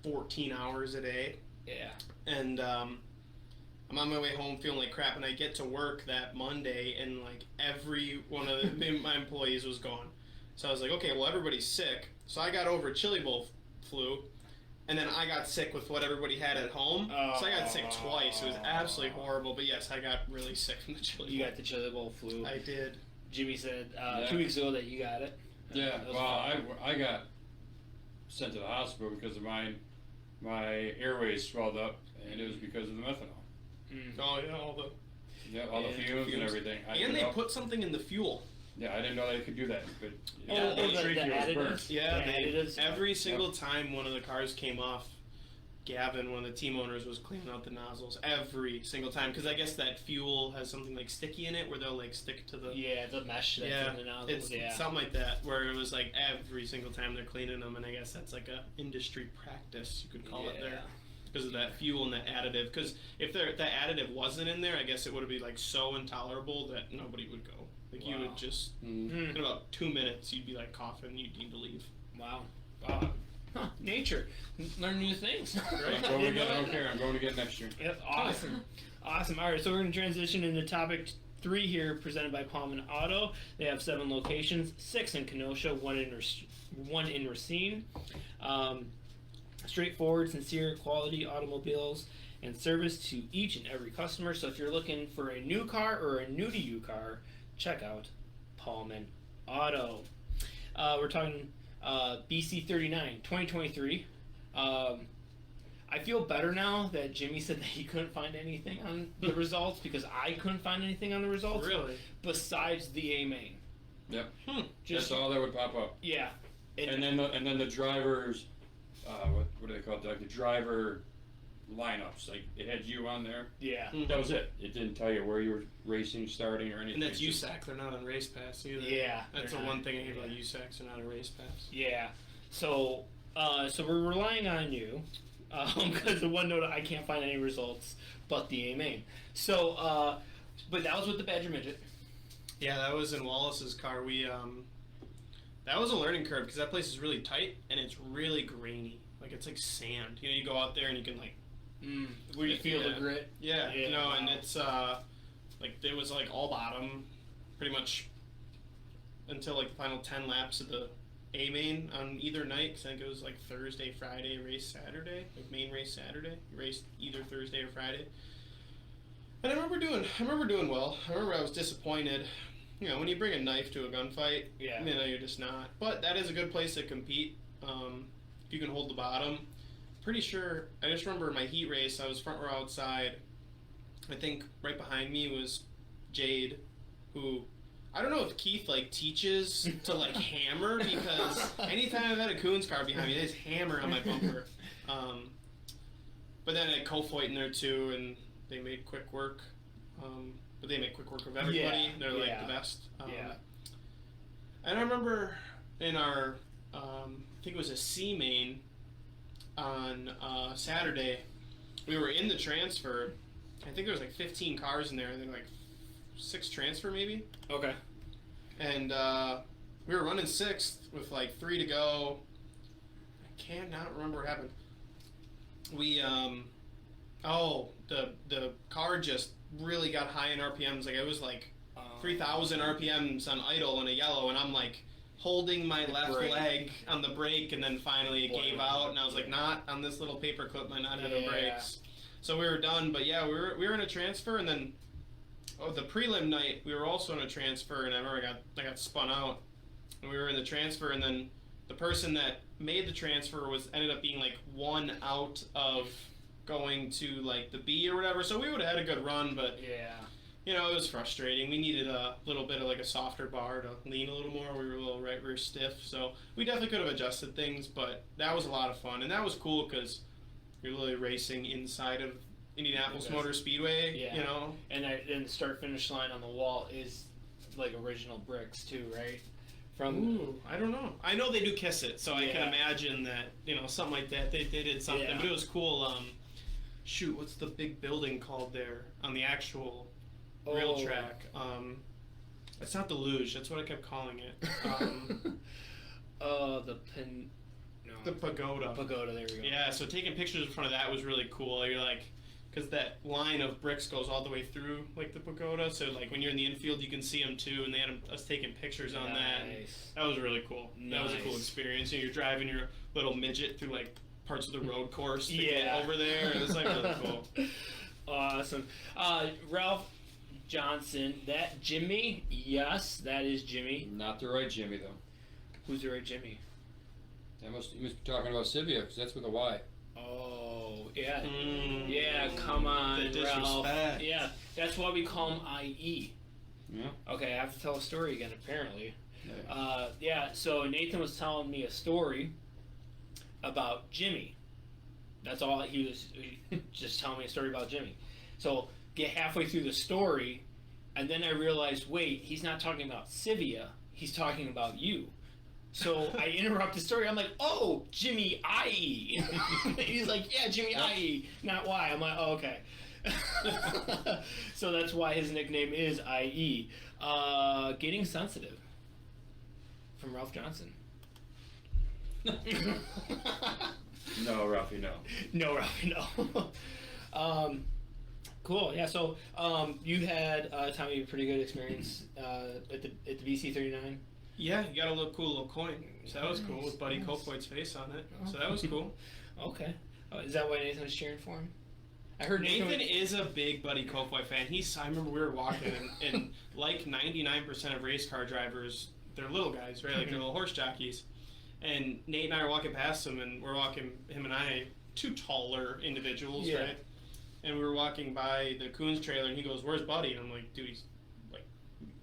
14 hours a day, Yeah. and I'm on my way home feeling like crap, and I get to work that Monday, and like every one of my employees was gone. So I was like, okay, well everybody's sick. So I got over Chili Bowl flu, and then I got sick with what everybody had at home. So I got sick twice. It was absolutely horrible. But yes, I got really sick from the Chili Bowl. You got the Chili Bowl flu. I did. Jimmy said Yeah. 2 weeks ago that you got it. Yeah, That was well, fun. I got sent to the hospital because of my airways swelled up, and it was because of the methanol. Oh yeah, all the The fumes and everything. and they put something in the fuel. Yeah, I didn't know they could do that. But Yeah, the streaky was additives. burnt. Yeah, The additives. every single time one of the cars came off, Gavin, one of the team owners, was cleaning out the nozzles every single time because I guess that fuel has something like sticky in it where they'll like stick to the Yeah, the mesh that's in the nozzles. it's something like that where it was like every single time they're cleaning them, and I guess that's like a industry practice you could call it there. because of that fuel and that additive. Because if that additive wasn't in there, I guess it would be like so intolerable that nobody would go. Like you would just in about 2 minutes you'd be like coughing, you'd need to leave. Wow. Huh, nature. Learn new things. I'm going again. I don't care. I'm going again next year. Yep, awesome. Awesome. All right, so we're going to transition into topic 3 here, presented by Pullman Auto. They have 7 locations, 6 in Kenosha, 1 in Racine. Straightforward, sincere, quality automobiles and service to each and every customer. So if you're looking for a new car or a new-to-you car, check out Pullman Auto. We're talking BC39, 2023. I feel better now that Jimmie said that he couldn't find anything on the results, because I couldn't find anything on the results. Really? Besides the A main. Yep. Just, That's all that would pop up. yeah. And then the drivers, what do they call it? Like the driver lineups. Like it had you on there. Yeah. That was it. It didn't tell you where you were racing, starting, or anything. And that's USAC. They're not on Race Pass either. Yeah. That's the they're one not. thing I hate about USACs. They're not on Race Pass. Yeah. So we're relying on you, because the one note I can't find any results but the A main. So, but that was with the Badger Midget. Yeah, that was in Wallace's car. We that was a learning curve because that place is really tight and it's really grainy. Like it's like sand. You know, you go out there and you can like Where you feel yeah. the grit. Yeah, Yeah, you know, wow. and it's like it was like all bottom, pretty much until like the final 10 laps of the A main on either night. 'Cause I think it was like Thursday, Friday, race Saturday, like main race Saturday. You raced either Thursday or Friday. And I remember doing well. I remember I was disappointed. You know, when you bring a knife to a gunfight, Yeah. you know, you're just not. But that is a good place to compete. If you can hold the bottom. Pretty sure, I just remember in my heat race, I was front row outside. I think right behind me was Jade, who, I don't know if Keith, like, teaches to, like, hammer, because anytime I've had a Coons car behind me, they just hammer on my bumper. But then I had Kofoid in there, too, and they made quick work. But they make quick work of everybody. Yeah, They're, like, yeah. the best. Yeah. And I remember in our, I think it was a C main on Saturday, we were in the transfer. I think there was like 15 cars in there. I think like 6 transfer maybe. Okay. And we were running 6th with like 3 to go. I cannot remember what happened. We the car just really got high in RPMs. Like it was like 3,000 RPMs on idle in a yellow, and I'm like holding my left brake. leg on the brake, and then finally it gave out, and I was like, not on this little paper clip, my not having Yeah. brakes. So we were done, but yeah, we were in a transfer, and then the prelim night we were also in a transfer, and I remember I got spun out, and we were in the transfer, and then the person that made the transfer ended up being like 1 out of going to like the B or whatever. So we would have had a good run, but Yeah. you know, it was frustrating. We needed a little bit of like a softer bar to lean a little more. We were a little right rear stiff, so we definitely could have adjusted things, but that was a lot of fun, and that was cool because you're literally racing inside of Indianapolis Motor Speedway. Yeah. You know, And the start finish line on the wall is like original bricks too, right? From I don't know. I know they do kiss it, so I Yeah. can imagine that, you know, something like that. They did something, Yeah. but it was cool. Shoot, what's the big building called there on the actual real track? It's not the luge. That's what I kept calling it. The pagoda. Pagoda. There we go. Yeah, so taking pictures in front of that was really cool. You're like, because that line of bricks goes all the way through like the pagoda, so like when you're in the infield you can see them too, and they had us taking pictures on that. And Nice. that was really cool. That was a cool Nice. experience. You know, you're driving your little midget through like parts of the road course to Yeah. get over there. It was like really cool. Awesome. Ralph Johnson, that Jimmie? Yes, that is Jimmie. Not the right Jimmie though. Who's the right Jimmie? He must be talking about Sivia, because that's with a Y. Oh, yeah. Mm. Yeah, come on, The Ralph. disrespect. Yeah, that's why we call him IE. Yeah. Okay, I have to tell a story again, apparently. Yeah. So Nathan was telling me a story about Jimmie. That's all he was just telling me a story about Jimmie. So get halfway through the story, and then I realized, wait, he's not talking about Sivia. He's talking about you. So I interrupt the story. I'm like, oh, Jimmie IE. He's like, yeah, Jimmie IE, not Y. I'm like, oh, okay. So that's why his nickname is IE. Getting sensitive from Ralph Johnson. No, Ralphie, no. No, Ralphie, no. Cool. Yeah. So you had Tommy a pretty good experience at the BC 39. Yeah, you got a little cool little coin. So that was cool with Buddy Kofoid's face on it. So that was cool. Okay. Is that why Nathan was cheering for him? I heard Nathan is a big Buddy Kofoid fan. I remember we were walking, and like 99% of race car drivers, they're little guys, right? Like they're little horse jockeys. And Nate and I are walking past him, and we're walking, him and I, two taller individuals, Yeah. right? And we were walking by the Coons trailer, and he goes, "Where's Buddy?" And I'm like, "Dude, he's like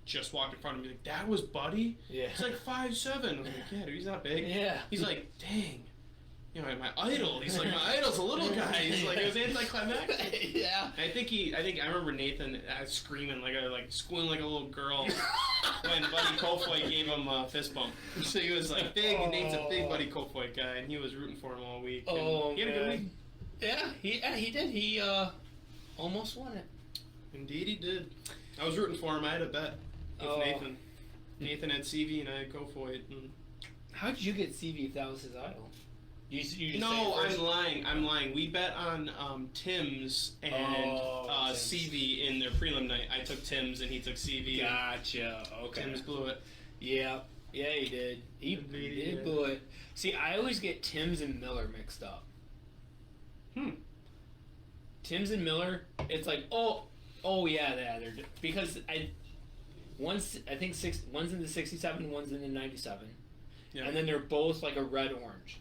just walked in front of me." Like, "That was Buddy?" Yeah. He's like 5'7". I was like, "Yeah, dude, he's not big." Yeah. He's like, "Dang, you know, my idol." He's like, "My idol's a little guy." He's like, it was anticlimactic. Yeah. I remember Nathan screaming squealing like a little girl when Buddy Kofoid gave him a fist bump. So he was like big. Nate's a big Buddy Kofoid guy, and he was rooting for him all week. Oh, he had a good week. Yeah, he did. He almost won it. Indeed, he did. I was rooting for him. I had a bet with Nathan. Nathan had CV and I had Kofoid. How did you get CV if that was his idol? You just No, say it first? I'm lying. We bet on Tim's and Tim's. CV in their prelim night. I took Tim's and he took CV. Gotcha. Okay. Tim's blew it. Yeah. Yeah, he did. He blew it. See, I always get Tim's and Miller mixed up. Tim's and Miller, it's like, oh yeah, they're because one's in the 67, one's in the 97, Yeah. and then they're both like a red orange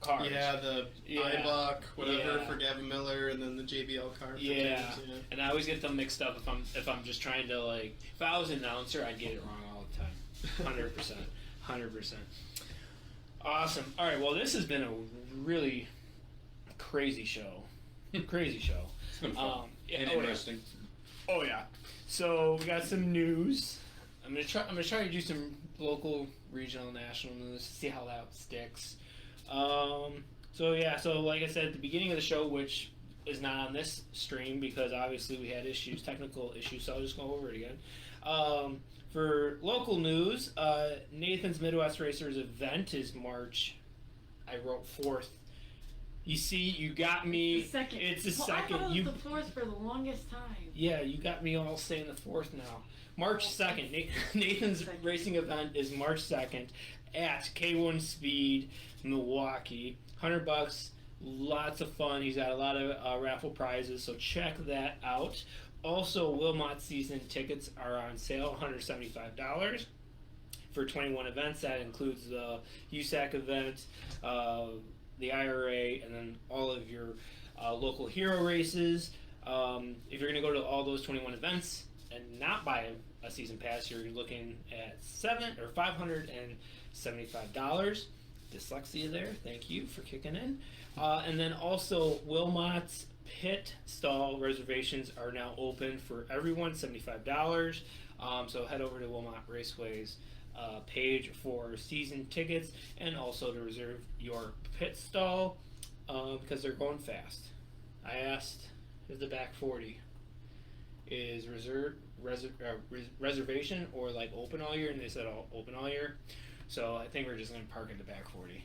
cars. Yeah, the Eibach, whatever Yeah. for Gavin Miller, and then the JBL car. For Yeah. James, And I always get them mixed up if I'm just trying to like. If I was an announcer, I'd get it wrong all the time. 100%. Awesome. All right. Well, this has been a really crazy show. Crazy show. It's been fun. And interesting. Oh yeah. So we got some news. I'm gonna try to do some local, regional, national news. See how that sticks. So yeah. So like I said at the beginning of the show, which is not on this stream because obviously we had technical issues. So I'll just go over it again. For local news, Nathan's Midwest Racers event is March. I wrote 4th. You see, you got me. It's the second. It's the Well, second. I thought it was the 4th for the longest time. Yeah, you got me all saying the 4th now. March 2nd. Nathan's racing event is March 2nd at K1 Speed, Milwaukee. $100, lots of fun. He's got a lot of raffle prizes, so check that out. Also, Wilmot season tickets are on sale, $175 for 21 events. That includes the USAC event, the IRA, and then all of your local hero races. If you're going to go to all those 21 events and not buy a season pass, you're looking at $575. Dyslexia there. Thank you for kicking in. And then also Wilmot's pit stall reservations are now open for everyone, $75. So head over to Wilmot Raceway's page for season tickets and also to reserve your pit stall because they're going fast. I asked if the back 40 is reservation or like open all year, and they said open all year. So I think we're just going to park in the back 40.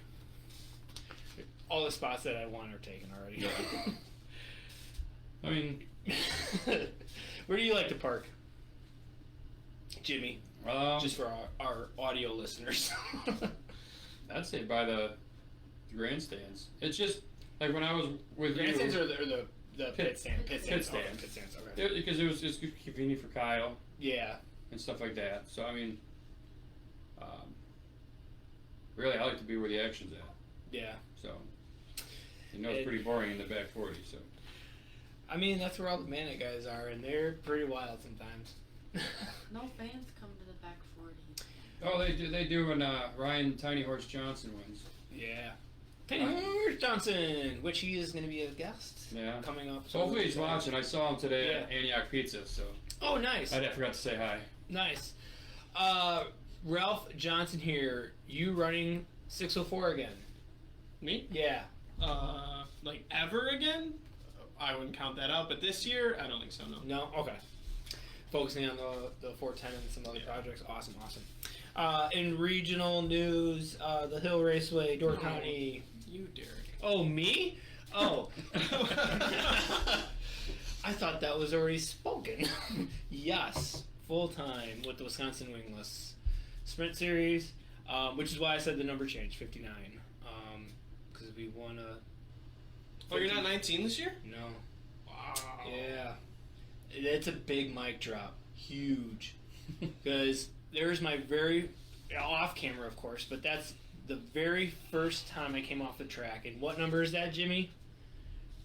All the spots that I want are taken already. I mean, where do you like to park, Jimmy? um, Just for our audio listeners. I'd say by the grandstands. It's just like when I was with Grandstands you. or the pit stand? Pit stands. stands. Okay, pit stands. Okay. Because it was just convenient for Kyle Yeah. and stuff like that. So I mean, really, I like to be where the action's at. Yeah. So it's pretty boring in the back 40. So I mean, that's where all the Manic guys are, and they're pretty wild sometimes. No fans come to the back 40. oh, they do when Ryan Tiny Horse Johnson wins. Yeah. Taylor Johnson, which he is going to be a guest. Yeah. Coming up. So hopefully he's watching. I saw him today Yeah. at Antioch Pizza. So Oh, nice. I forgot to say hi. Nice. Ralph Johnson here. You running 604 again? Me? Yeah. Like ever again? I wouldn't count that out, but this year, I don't think so, no. No? Okay. Focusing on the 410 and some other projects. Awesome. In regional news, the Hill Raceway, Door County. You, Derek. Oh, me? Oh. I thought that was already spoken. Yes. Full time with the Wisconsin Wingless Sprint Series, which is why I said the number changed, 59. Because we won a... Oh, you're not 19 this year? No. Wow. Yeah. It's a big mic drop. Huge. Because there's my very... Off camera, of course, but that's the very first time I came off the track. And what number is that, Jimmy?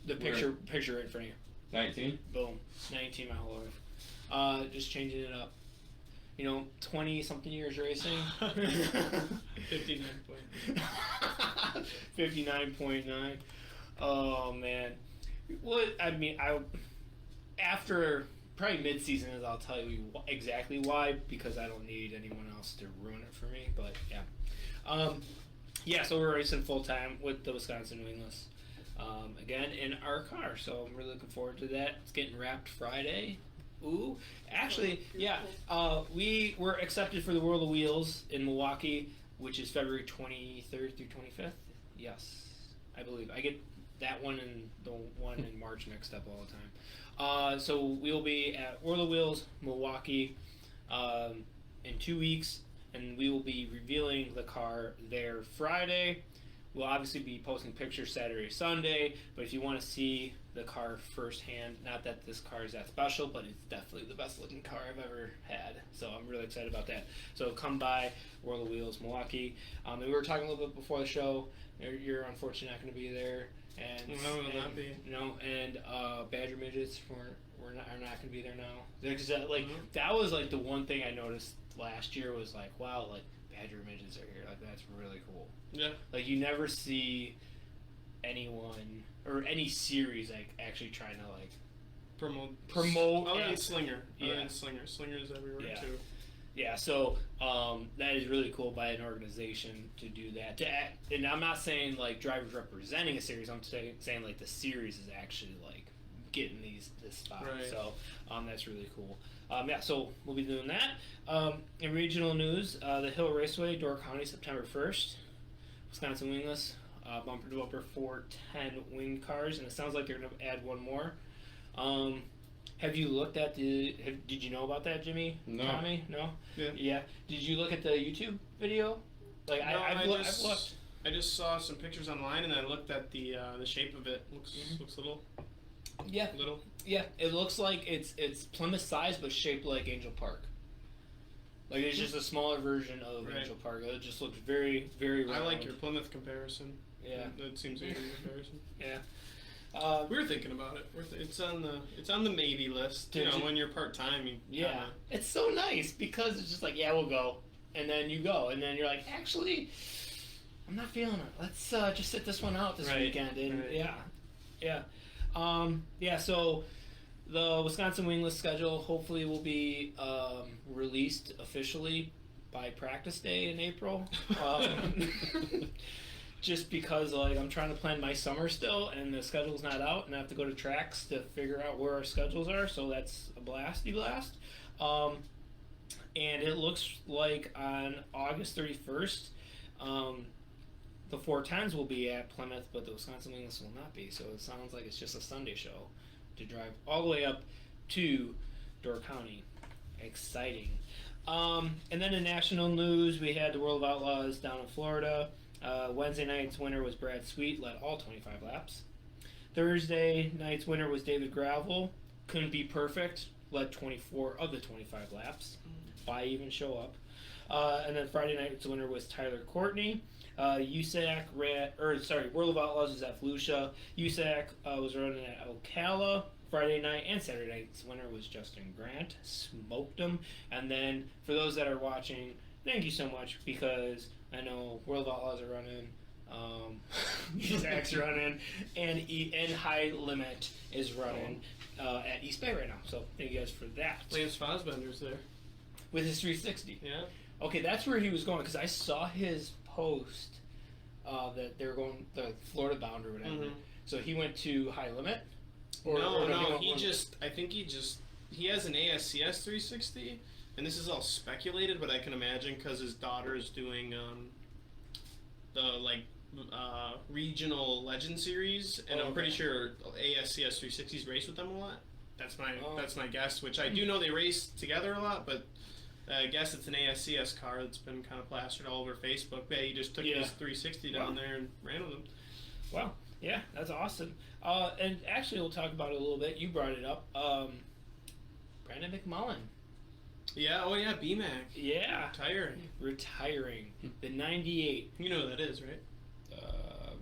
The picture right in front of you. 19. Boom. 19 my whole life. Just changing it up. 20-something years racing. 59.9. Oh, man. After probably mid-season, I'll tell you exactly why, because I don't need anyone else to ruin it for me, but yeah. So we're racing full-time with the Wisconsin Wingless again in our car, so I'm really looking forward to that. It's getting wrapped Friday. Ooh, actually, yeah. We were accepted for the World of Wheels in Milwaukee, which is February 23rd through 25th. Yes, I believe. I get that one and the one in March mixed up all the time. So we'll be at World of Wheels, Milwaukee, in 2 weeks, and we will be revealing the car there Friday. We'll obviously be posting pictures Saturday, Sunday, but if you want to see the car firsthand, not that this car is that special, but it's definitely the best looking car I've ever had. So I'm really excited about that. So come by World of Wheels, Milwaukee. And we were talking a little bit before the show. You're unfortunately not going to be there. And Badger Midgets are not going to be there now. That was like the one thing I noticed last year was like, wow, like Badger Midgets are here. Like that's really cool. Yeah. Like you never see anyone or any series like actually trying to like promote. Oh, and Slinger. Yeah. And Slinger's everywhere too. Yeah, so that is really cool by an organization to do that. And I'm not saying like drivers representing a series. I'm saying like the series is actually like getting this spot. Right. So that's really cool. So we'll be doing that. In regional news, the Hill Raceway, Door County, September 1st. Wisconsin Wingless, bumper to bumper 410 wing cars, and it sounds like they're going to add one more. Have you looked at did you know about that, Jimmy? No. Tommy? No? Yeah. Did you look at the YouTube video? Like No, I've looked. I just saw some pictures online and I looked at the shape of it. Looks little. Yeah. Little. Yeah. It looks like it's Plymouth size but shaped like Angel Park. Like it's just a smaller version of Angel Park. It just looks very, very round. I like your Plymouth comparison. Yeah. That seems like a good comparison. Yeah. We were thinking about it. It's on the maybe list. When you're part time, it's so nice because it's just like we'll go, and then you go, and then you're like actually, I'm not feeling it. Let's just sit this one out this weekend, and So the Wisconsin Wingless schedule hopefully will be released officially by practice day in April. Just because I'm trying to plan my summer still and the schedule's not out and I have to go to tracks to figure out where our schedules are, so that's a blasty blast. And it looks like on August 31st, the 410s will be at Plymouth, but the Wisconsin Wingless will not be, so it sounds like it's just a Sunday show to drive all the way up to Door County. Exciting. And then in national news, we had the World of Outlaws down in Florida. Wednesday night's winner was Brad Sweet, led all 25 laps. Thursday night's winner was David Gravel, couldn't be perfect, led 24 of the 25 laps. Why even show up? And then Friday night's winner was Tyler Courtney. USAC World of Outlaws was at Volusia. USAC was running at Ocala. Friday night and Saturday night's winner was Justin Grant. Smoked him. And then for those that are watching, thank you so much because I know World of Outlaws are running, USAC's running, and High Limit is running at East Bay right now. So thank you guys for that. Lance Fosbender's there with his 360. Yeah. Okay, that's where he was going because I saw his post that they were going the Florida bound or whatever. Mhm. So he went to High Limit. No, I think he has an ASCS 360, and this is all speculated, but I can imagine because his daughter is doing the regional legend series, and I'm pretty sure ASCS 360s race with them a lot. That's my guess, which I do know they race together a lot, but I guess it's an ASCS car that's been kind of plastered all over Facebook. But he just took his 360 down there and ran with them. Wow. Yeah, that's awesome. And actually, we'll talk about it a little bit. You brought it up. Brandon McMullen. Yeah, BMAC. Yeah. Retiring. The 98. You know who that is, right?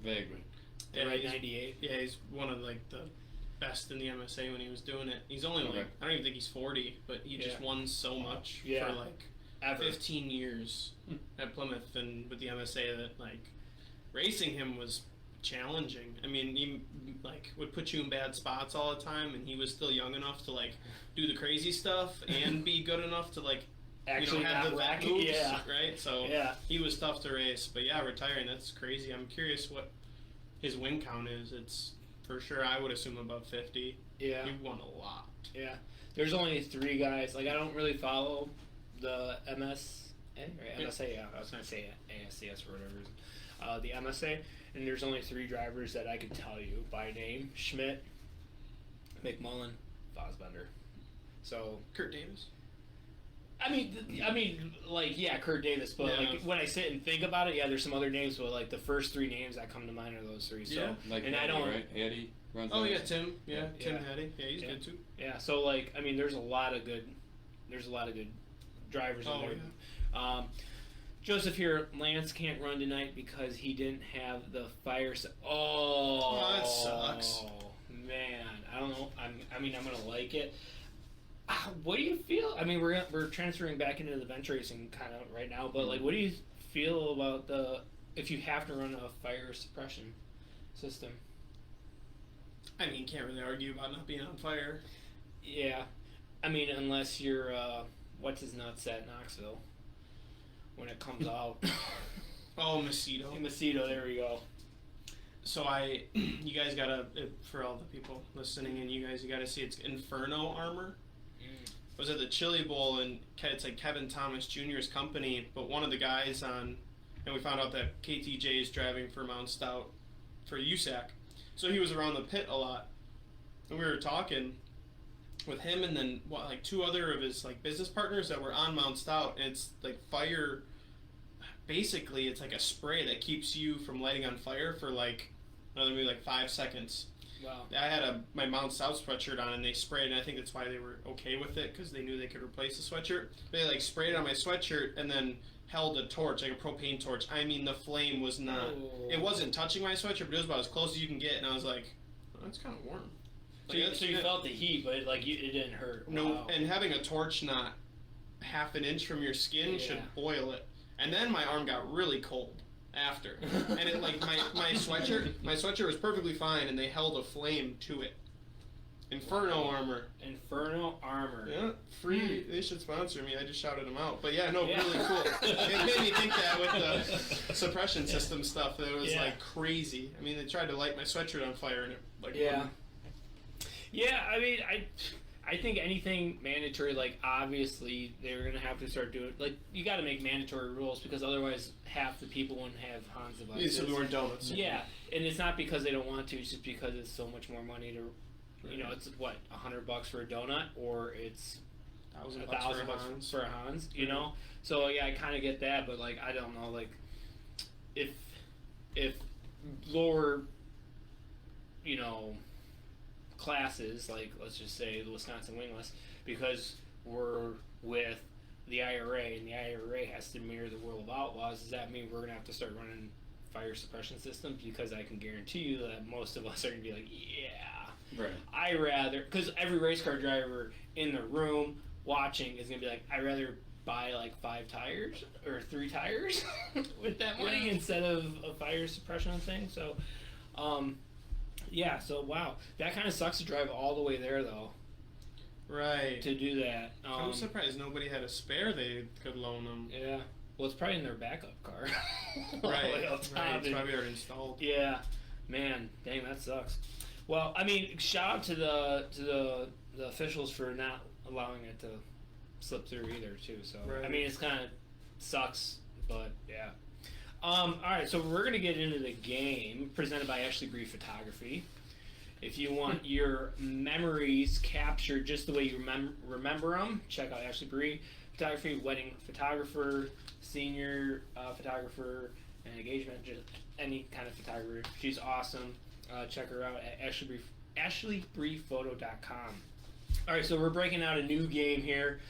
Vaguely. Yeah, right, 98. Yeah, he's one of the best in the MSA when he was doing it. He's only Okay. I don't even think he's 40, but he just won so much Yeah. for Ever. 15 years at Plymouth and with the MSA that racing him was challenging. I mean, he would put you in bad spots all the time, and he was still young enough to do the crazy stuff and be good enough to Actually have not the whack moves, yeah. right? So he was tough to race. But yeah, retiring, that's crazy. I'm curious what his win count is. It's for sure, I would assume about 50. Yeah. He won a lot. Yeah. There's only 3 guys. I don't really follow the MSA, right? MSA, yeah. I was going to say ASCS or whatever. The MSA. And there's only 3 drivers that I could tell you by name. Schmidt, McMullen, Fosbender. So Kurt Davis. I mean, Kurt Davis, but when I sit and think about it, there's some other names, but the first 3 names that come to mind are those 3. So and I don't. Right? Eddie runs. Oh yeah, Tim. Yeah, Tim Hattie. Yeah, he's good too. Yeah, so there's a lot of good drivers in there. Yeah. Joseph here, Lance can't run tonight because he didn't have the fire. Oh, that sucks. Man, I don't know. I'm gonna like it. What do you feel? I mean, we're transferring back into the bench racing kind of right now, but what do you feel about if you have to run a fire suppression system? I mean, can't really argue about not being on fire. Yeah, I mean, unless you're what's his nuts at Knoxville when it comes out. Oh, Macedo. Macedo, there we go. So you guys gotta, for all the people listening, and you gotta see it's Inferno armor. I was at the Chili Bowl, and it's Kevin Thomas Jr.'s company, but one of the guys and we found out that KTJ is driving for Mount Stout for USAC. So he was around the pit a lot. And we were talking with him and then 2 other of his business partners that were on Mount Stout, and it's fire. Basically, it's a spray that keeps you from lighting on fire for another maybe 5 seconds. Wow. I had my Mount Stout sweatshirt on, and they sprayed, and I think that's why they were okay with it, because they knew they could replace the sweatshirt. They sprayed it on my sweatshirt and then held a torch, a propane torch. I mean, the flame was not. It wasn't touching my sweatshirt, but it was about as close as you can get, and I was like, oh, that's kind of warm. So you felt the heat, but it didn't hurt. No, wow. And having a torch not half an inch from your skin should boil it. And then my arm got really cold after, and it my sweatshirt was perfectly fine, and they held a flame to it. Inferno armor. Yeah, free. They should sponsor me. I just shouted them out, but really cool. It made me think that with the suppression system stuff, that it was crazy. I mean, they tried to light my sweatshirt on fire, and it Yeah, I mean, I think anything mandatory, obviously they're gonna have to start doing. You got to make mandatory rules, because otherwise half the people wouldn't have Hans devices. So we weren't donuts. Yeah, and it's not because they don't want to; it's just because it's so much more money to. It's what, $100 for a donut, or it's $1,000 for a Hans. You know, so I kind of get that, but I don't know, if lower, classes, let's just say the Wisconsin Wingless, because we're with the IRA, and the IRA has to mirror the World of Outlaws. Does that mean we're gonna have to start running fire suppression systems? Because I can guarantee you that most of us are gonna be right. I rather, because every race car driver in the room watching is gonna be I rather buy 5 tires or 3 tires with that money instead of a fire suppression thing. So so wow, that kind of sucks to drive all the way there though. Right. to do that. I'm surprised nobody had a spare they could loan them. Yeah. Well, it's probably in their backup car. Right. Way up top. It's probably already installed. Yeah. Man, dang, that sucks. Well, I mean, shout out to the officials for not allowing it to slip through either, too. So Right. I mean, it's kind of sucks, but yeah. All right, so we're gonna get into the game presented by Ashley Bree Photography. If you want your memories captured just the way you remember them, check out Ashley Bree Photography, wedding photographer, senior photographer, and engagement, just any kind of photographer. She's awesome. Check her out at ashleybreephoto.com. All right, so we're breaking out a new game here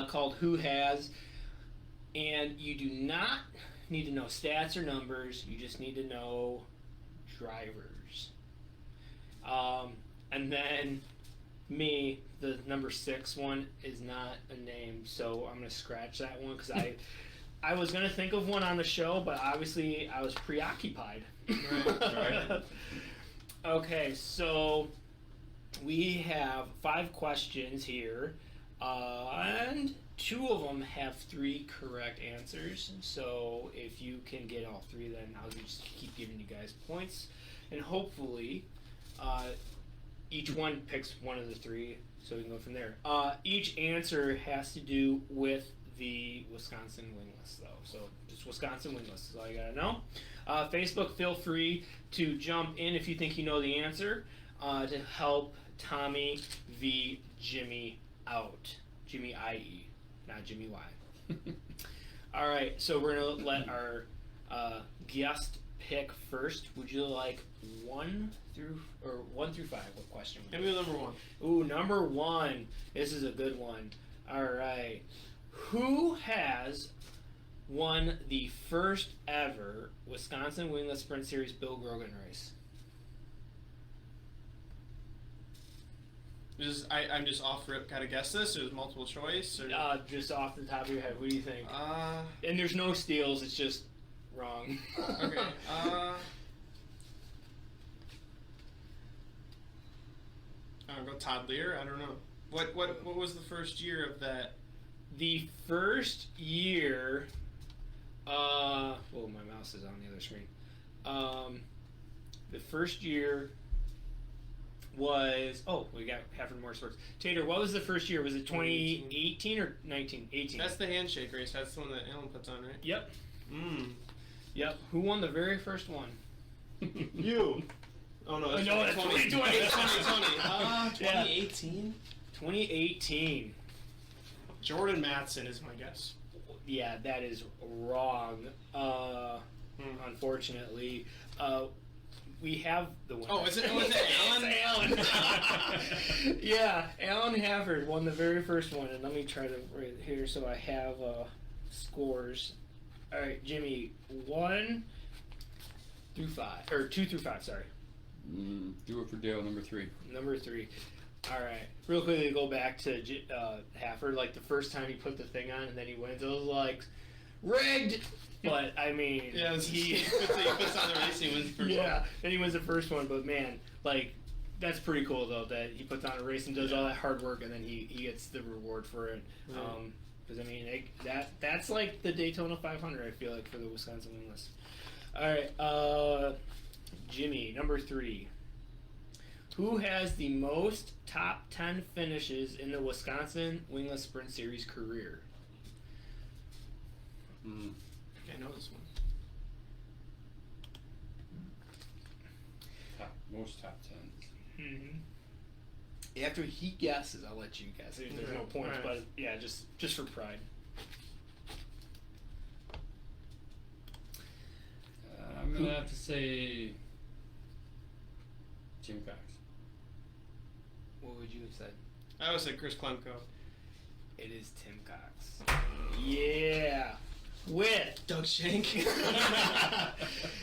called Who Has, and you do not need to know stats or numbers. You just need to know drivers. And then me, the number 6 one is not a name, so I'm gonna scratch that one because I was gonna think of one on the show, but obviously I was preoccupied. Right. Okay, so we have 5 questions here, and 2 of them have 3 correct answers. So if you can get all 3, then I'll just keep giving you guys points, and hopefully each one picks one of the 3, so we can go from there. Each answer has to do with the Wisconsin Wingless, though. So just Wisconsin Wingless is all you gotta know. Facebook, feel free to jump in if you think you know the answer to help Tommy v. Jimmie out. Jimmie I.E., not Jimmy Y. All right, so we're gonna let our guest pick first. Would you like 1 through 5? What question? Give me number 1. Ooh, number 1. This is a good one. All right. Who has won the first ever Wisconsin Wingless Sprint Series Bill Grogan race? I'm just off rip. Gotta guess this. Or is multiple choice? Or? Just off the top of your head, what do you think? Uh. And there's no steals. It's just wrong. Okay. I'll go Todd Lear. I don't know. What was the first year of that? The first year. Oh, my mouse is on the other screen. The first year was. Oh, we got Hafford Morse Works. Tater, what was the first year? Was it 2018 or 1918? That's the handshake race. That's the one that Alan puts on, right? Yep. Yep. Who won the very first one? You. Oh no, No, that's 2020. 2018. 2018. Jordan Matson is my guess. Yeah, that is wrong. Unfortunately, we have the winner. Oh, is it Alan? It's Alan. Yeah, Alan Hafford won the very first one, and let me try to right here so I have scores. All right, Jimmy, 1 through 5, or 2 through 5. Sorry. Do it for Dale, number 3. Number 3. All right. Real quickly, go back to Hafford. Like the first time he put the thing on, and then he wins. It was like rigged. But I mean, yeah, he puts on the race. He wins the first one. Yeah, then he wins the first one. But man, like that's pretty cool though that he puts on a race and does all that hard work, and then he gets the reward for it. Right. Because I mean, that's like the Daytona 500. I feel like for the Wisconsin Wingless. All right, Jimmy, number 3. Who has the most top 10 finishes in the Wisconsin Wingless Sprint Series career? I know this one. Most top 10s. Mm-hmm. After he guesses, I'll let you guess. There's no points, Right. but yeah, just for pride. I'm gonna have to say Jim Cox. What would you have said? I would say Chris Klemko. It is Tim Cox. Yeah. With Doug Shank. yeah,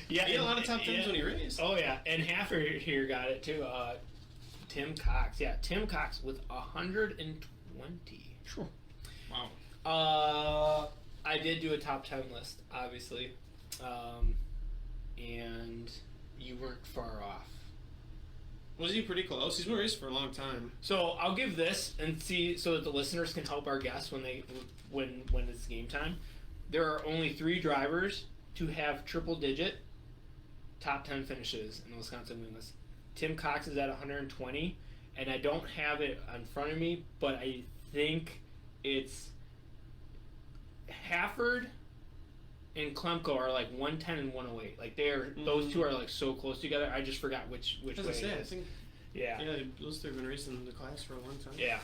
He had a lot of top 10s when he raced. Oh yeah, and Hafford here got it too. Tim Cox. Yeah, Tim Cox with 120. Sure. Wow. I did do a top 10 list, obviously, and you weren't far off. Was he pretty close? He's been racing for a long time. So I'll give this and see so that the listeners can help our guests when it's game time. There are only 3 drivers to have triple-digit top 10 finishes in the Wisconsin Wingless. Tim Cox is at 120, and I don't have it in front of me, but I think it's Hafford and Klemko are like 110 and 108. Like those two are like so close together. I just forgot which way As I say, it I is. think Yeah. those 3 have been racing in the class for a long time. Yeah.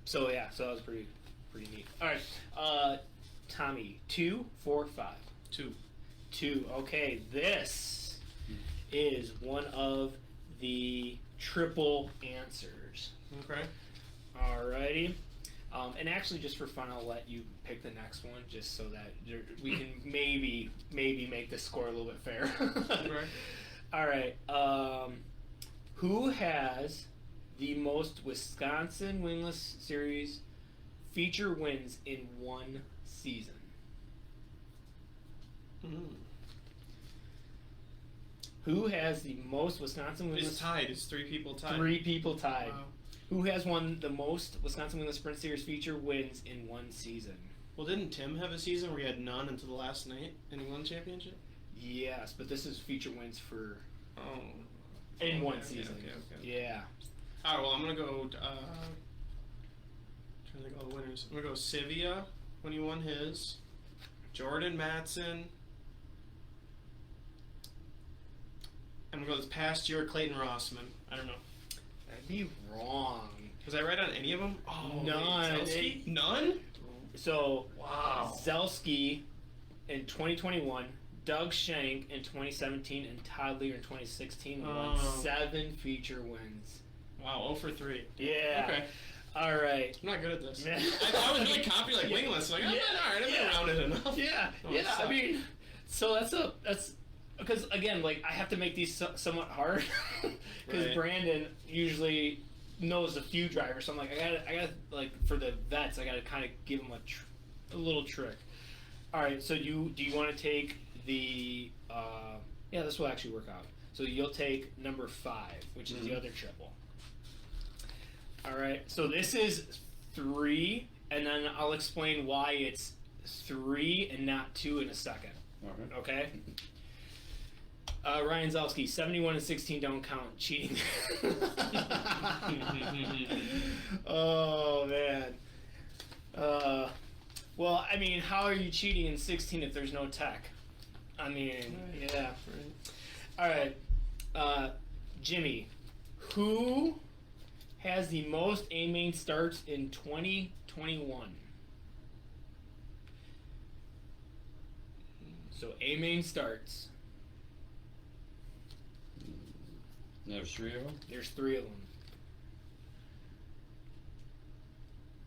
So that was pretty neat. All right. Tommy, 2, 4, 5. 2. 2. Okay, this is one of the triple answers. Okay. Alrighty. And actually, just for fun, I'll let you pick the next one, just so that we can maybe make this score a little bit fair. All right. Who has the most Wisconsin Wingless Series feature wins in one season? Who has the most Wisconsin Wingless? It's tied. It's 3 people tied. 3 people tied. Wow. Who has won the most Wisconsin Wingless Sprint Series feature wins in one season? Well, didn't Tim have a season where he had none until the last night and he won the championship? Yes, but this is feature wins for Oh. in one Okay, season. okay. Yeah. Alright, well, I'm going to go... trying to think of all the winners. I'm going to go Sivia when he won his. Jordan Matson. I'm going to go this past year, Clayton Rossman. I don't know. That'd be wrong. Was I right on any of them? Oh, None. Zelski? None? So, Wow. Zelski in 2021, Doug Shank in 2017, and Todd Lear in 2016 won Oh. 7 feature wins. Wow, 0 for 3. Yeah. Okay. All right. I'm not good at this. Yeah. I was really confident, like wingless. Like, alright, I've been around it enough. Yeah. Oh, Yeah. I suck. mean, so that's because again, like I have to make these somewhat hard because Right. Brandon usually knows a few drivers. So I'm like, I gotta like for the vets, I gotta kind of give them a little trick. All right. So do you want to take the yeah, this will actually work out. So you'll take number 5, which is the other triple. All right. So this is 3, and then I'll explain why it's 3 and not 2 in a second. Okay. Ryan Zelski, 71 and 16 don't count. Cheating. Oh man. Well, I mean, how are you cheating in 16 if there's no tech? I mean, yeah. All right, Jimmy, who has the most A-main starts in 2021? So A-main starts. There's 3 of them. There's 3 of them.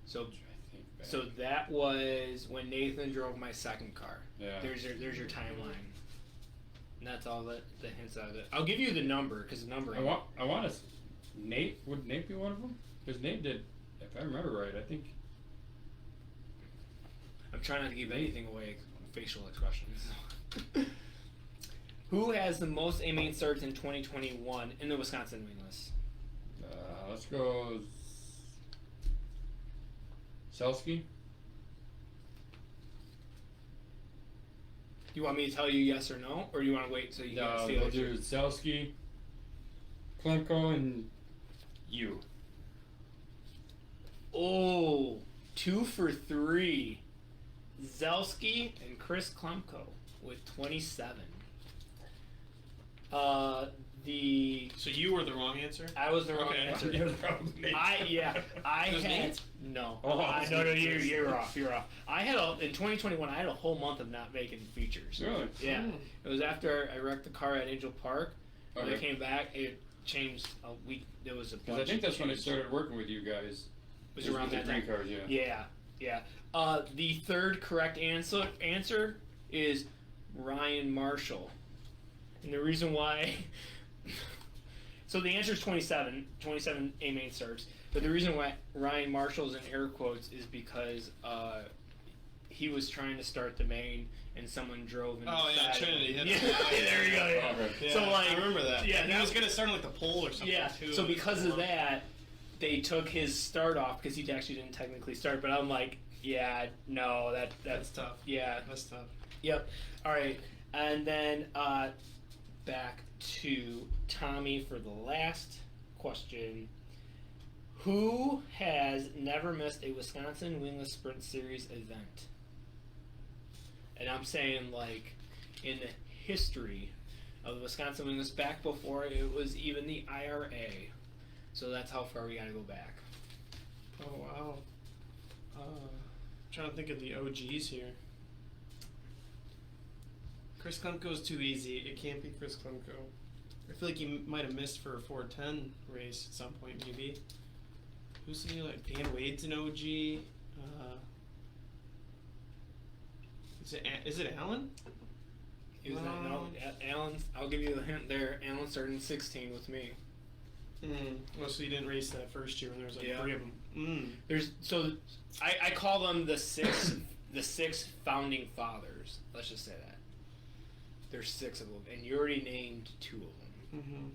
So, I think back. so that was when Nathan drove my second car. Yeah. There's your timeline. And that's all the hints out of it. I'll give you the number because the number. I want to. Nate, would Nate be one of them? Because Nate did, if I remember right, I think. I'm trying not to give anything away. Facial expressions. Who has the most A-main starts in 2021 in the Wisconsin Wingless? Let's go. Selsky. Do you want me to tell you yes or no, or do you want to wait till you No, see we'll it? do Selsky, Klemko, and you. Oh, 2 for 3. Zelski and Chris Klemko with 27. So you were the wrong answer? I was the wrong Okay. answer. It was probably Nate. I It was had Nate? no. Oh, No, you're off. You're off. I had in 2021. I had a whole month of not making features. Really? Yeah, Hmm. it was after I wrecked the car at Angel Park. When I Okay. came back, it changed a week. There was a bunch. Because I think of that's when I changes. started working with you guys. Was around the that green time. cars, yeah. Yeah. The third correct answer is Ryan Marshall. And the reason why... so the answer is 27 A-main starts. But the reason why Ryan Marshall's in air quotes is because he was trying to start the main and someone drove in. Oh yeah, Trinity. Yeah, there you go. Yeah. Okay. Yeah, So, like, I remember that. yeah, he that was gonna start on like the pole or something. Yeah. Too. So because of that, they took his start off because he actually didn't technically start. But I'm like, yeah, no, That's tough. yeah. That's tough. Yep. All right, and then back to Tommy for the last question. Who has never missed a Wisconsin Wingless Sprint Series event? And I'm saying, like, in the history of the Wisconsin Wingless, back before it was even the IRA. So that's how far we gotta go back. Oh wow. Trying to think of the OGs here. Chris Klemko's too easy. It can't be Chris Klemko. I feel like he might have missed for a 410 race at some point, maybe. Who's he? Like Dan Wade's an OG. Is it Allen? He was not, no, Allen's, I'll give you a hint there. Allen started in 16 with me. Well, so you didn't race that first year when there was like Yeah. 3 of them. There's so I call them the six founding fathers. Let's just say that. There's 6 of them, and you already named 2 of them.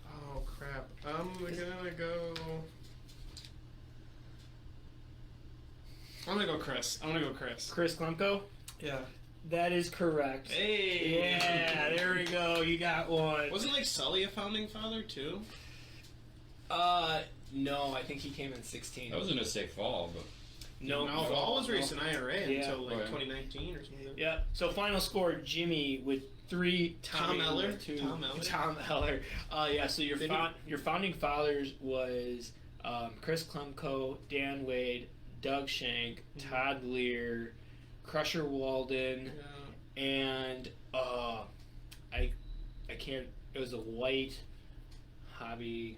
Oh crap! I'm gonna go. Chris. Chris Klemko? Yeah. That is correct. Hey. Yeah, there we go. You got one. Wasn't like Sully a founding father too? No, I think he came in 16. That wasn't a sick fall, but No, Fall was racing IRA Yeah. until like Oh, yeah. 2019 or something. Yeah. So final score: Jimmie with 3, Tommy Tom Eller? with 2. Tom Eller? Tom Eller. Yeah. So your Did your founding fathers was Chris Klemko, Dan Wade, Doug Shank, Todd Lear, Crusher Walden, Yeah. and I can't. It was a white Hobbyland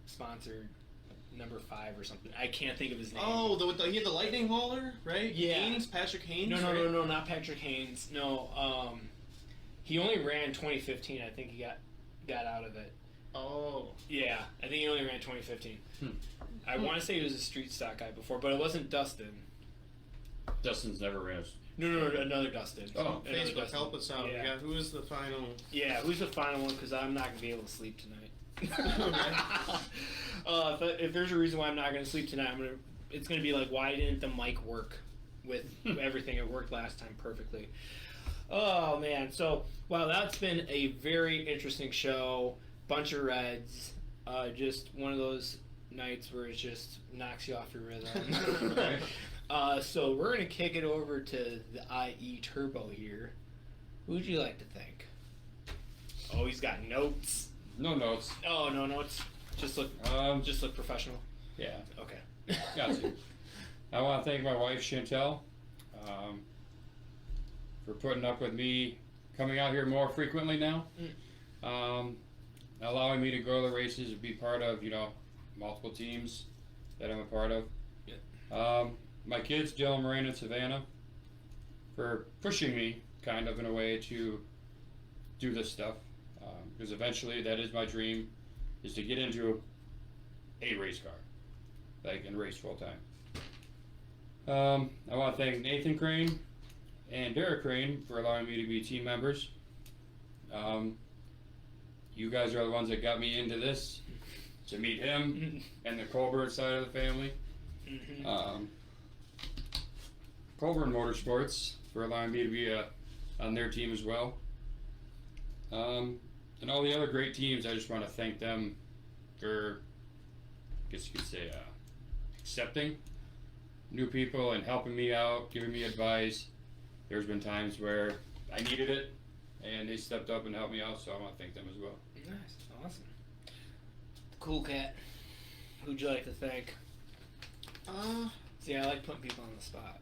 sponsored number 5 or something. I can't think of his name. Oh, he had the lightning hauler, right? Yeah. Patrick Haynes. No, right? not Patrick Haynes. No, he only ran 2015. I think he got out of it. Oh. Yeah, I think he only ran 2015. I want to say he was a street stock guy before, but it wasn't Dustin. Dustin's never ran. No, another Dustin. Oh, Another Facebook, Dustin. help us out. Yeah. Yeah. Who is the final? Yeah, who's the final one? Because I'm not gonna be able to sleep tonight. If there's a reason why I'm not gonna sleep tonight, it's gonna be like, why didn't the mic work with everything? It worked last time perfectly. Oh man, so wow, that's been a very interesting show. Bunch of reds. Just one of those nights where it just knocks you off your rhythm. So we're gonna kick it over to the IE Turbo here. Who would you like to thank? Oh, he's got notes. No notes. Oh, no notes. Just look professional. Yeah, Okay. got to. I want to thank my wife Chantel for putting up with me coming out here more frequently now, allowing me to go to the races and be part of multiple teams that I'm a part of. Yeah. My kids Dylan, Moraine, and Savannah for pushing me kind of in a way to do this stuff, because eventually that is my dream, is to get into a race car, and race full time. I want to thank Nathan Crane and Derek Crane for allowing me to be team members. You guys are the ones that got me into this, to meet him and the Colburn side of the family. Colburn Motorsports for allowing me to be on their team as well. And all the other great teams, I just want to thank them for, I guess you could say, accepting new people and helping me out, giving me advice. There's been times where I needed it, and they stepped up and helped me out, so I want to thank them as well. Nice. Awesome. Cool Cat. Who'd you like to thank? See, I like putting people on the spot.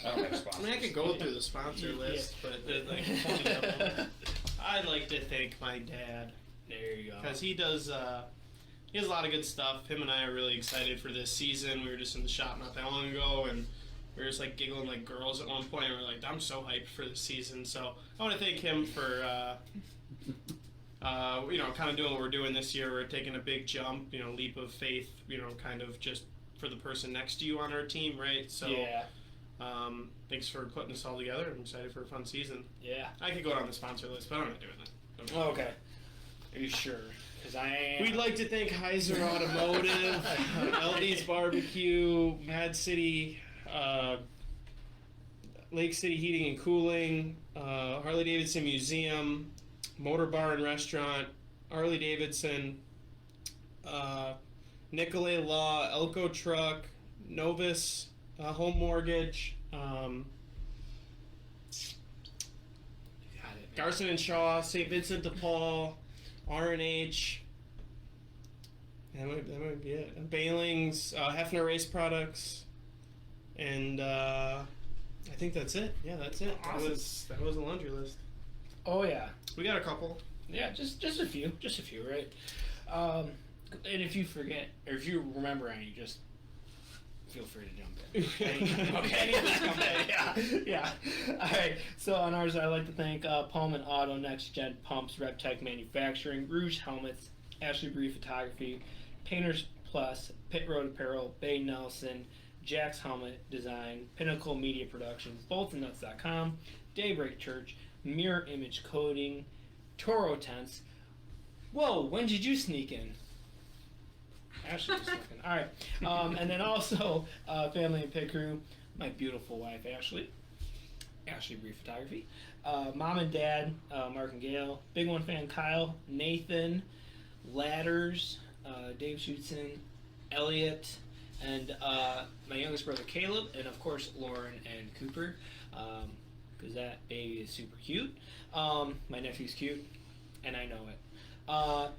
I don't have sponsors. I could go through the sponsor list, but there's like 20 of them. I'd like to thank my dad. There you go. Because he does, he has a lot of good stuff. Him and I are really excited for this season. We were just in the shop not that long ago, and we were just like giggling like girls at one point. And we are like, I'm so hyped for this season. So I want to thank him for, kind of doing what we're doing this year. We're taking a big jump, leap of faith, kind of just for the person next to you on our team, right? So, yeah. Thanks for putting this all together. I'm excited for a fun season. Yeah. I could go down the sponsor list, but I'm not doing that. Oh, okay. Are you sure? Because I am. We'd like to thank Heiser Automotive, LD's Barbecue, Mad City, Lake City Heating and Cooling, Harley Davidson Museum, Motor Bar and Restaurant, Harley Davidson, Nicolay Law, Elko Truck, Novus Home Mortgage, Got it. Garson and Shaw, St. Vincent de Paul, R&H. That might be it. Bailings, Hefner Race Products, and I think that's it. Yeah, that's it. Awesome. That was a laundry list. Oh yeah. We got a couple. Yeah, just a few, right? And if you forget or if you remember any, just feel free to jump in. Okay. Yeah. All right. So on ours, I'd like to thank Pullman Auto, Next Gen Pumps, RepTech Manufacturing, Rouge Helmets, Ashley Bree Photography, Painters Plus, Pit Road Apparel, Bay Nelson, Jack's Helmet Design, Pinnacle Media Productions, BoltonNuts.com, Daybreak Church, Mirror Image Coding, Toro Tents. Whoa, when did you sneak in? Ashley just looking. All right. And then also Family and Pit Crew, my beautiful wife, Ashley Bree Photography, Mom and Dad, Mark and Gail, Big One fan Kyle, Nathan, Ladders, Dave Schutzen, Elliot, and my youngest brother Caleb, and of course Lauren and Cooper, because that baby is super cute. My nephew's cute, and I know it.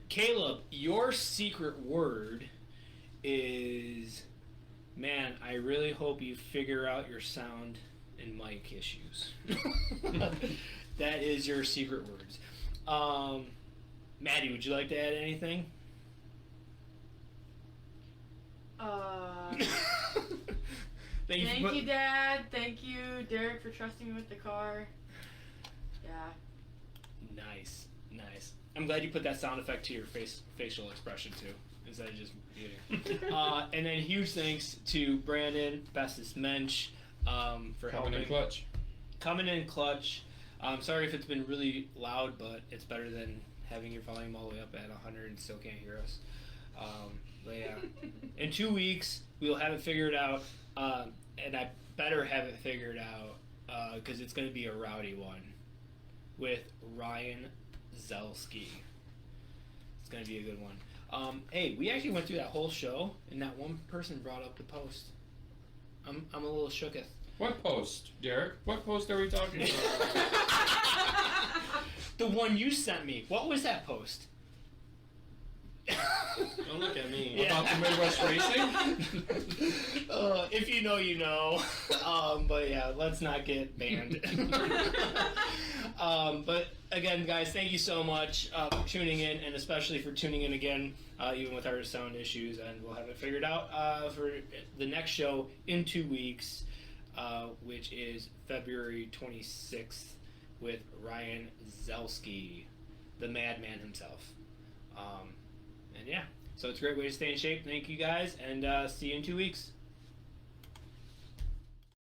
Caleb, your secret word is, man, I really hope you figure out your sound and mic issues. That is your secret words. Maddie, would you like to add anything? Thank you, Dad. Thank you, Derek, for trusting me with the car. Yeah. Nice. I'm glad you put that sound effect to your facial expression too, instead of just muting. And then huge thanks to Brandon, Bestest Mensch, for Coming in clutch. Coming in clutch. Sorry if it's been really loud, but it's better than having your volume all the way up at 100 and still can't hear us. But yeah, in 2 weeks we'll have it figured out, and I better have it figured out because it's going to be a rowdy one with Ryan Zelski. It's going to be a good one. Hey, we actually went through that whole show, and not one person brought up the post. I'm a little shooketh. What post, Derek? What post are we talking about? The one you sent me. What was that post? Don't look at me. Yeah. About the Midwest Racing? If you know, you know. But yeah, let's not get banned. But again, guys, thank you so much for tuning in, and especially for tuning in again, even with our sound issues. And we'll have it figured out for the next show in 2 weeks, which is February 26th with Ryan Zelski, the madman himself. And yeah, so it's a great way to stay in shape. Thank you guys, and see you in 2 weeks.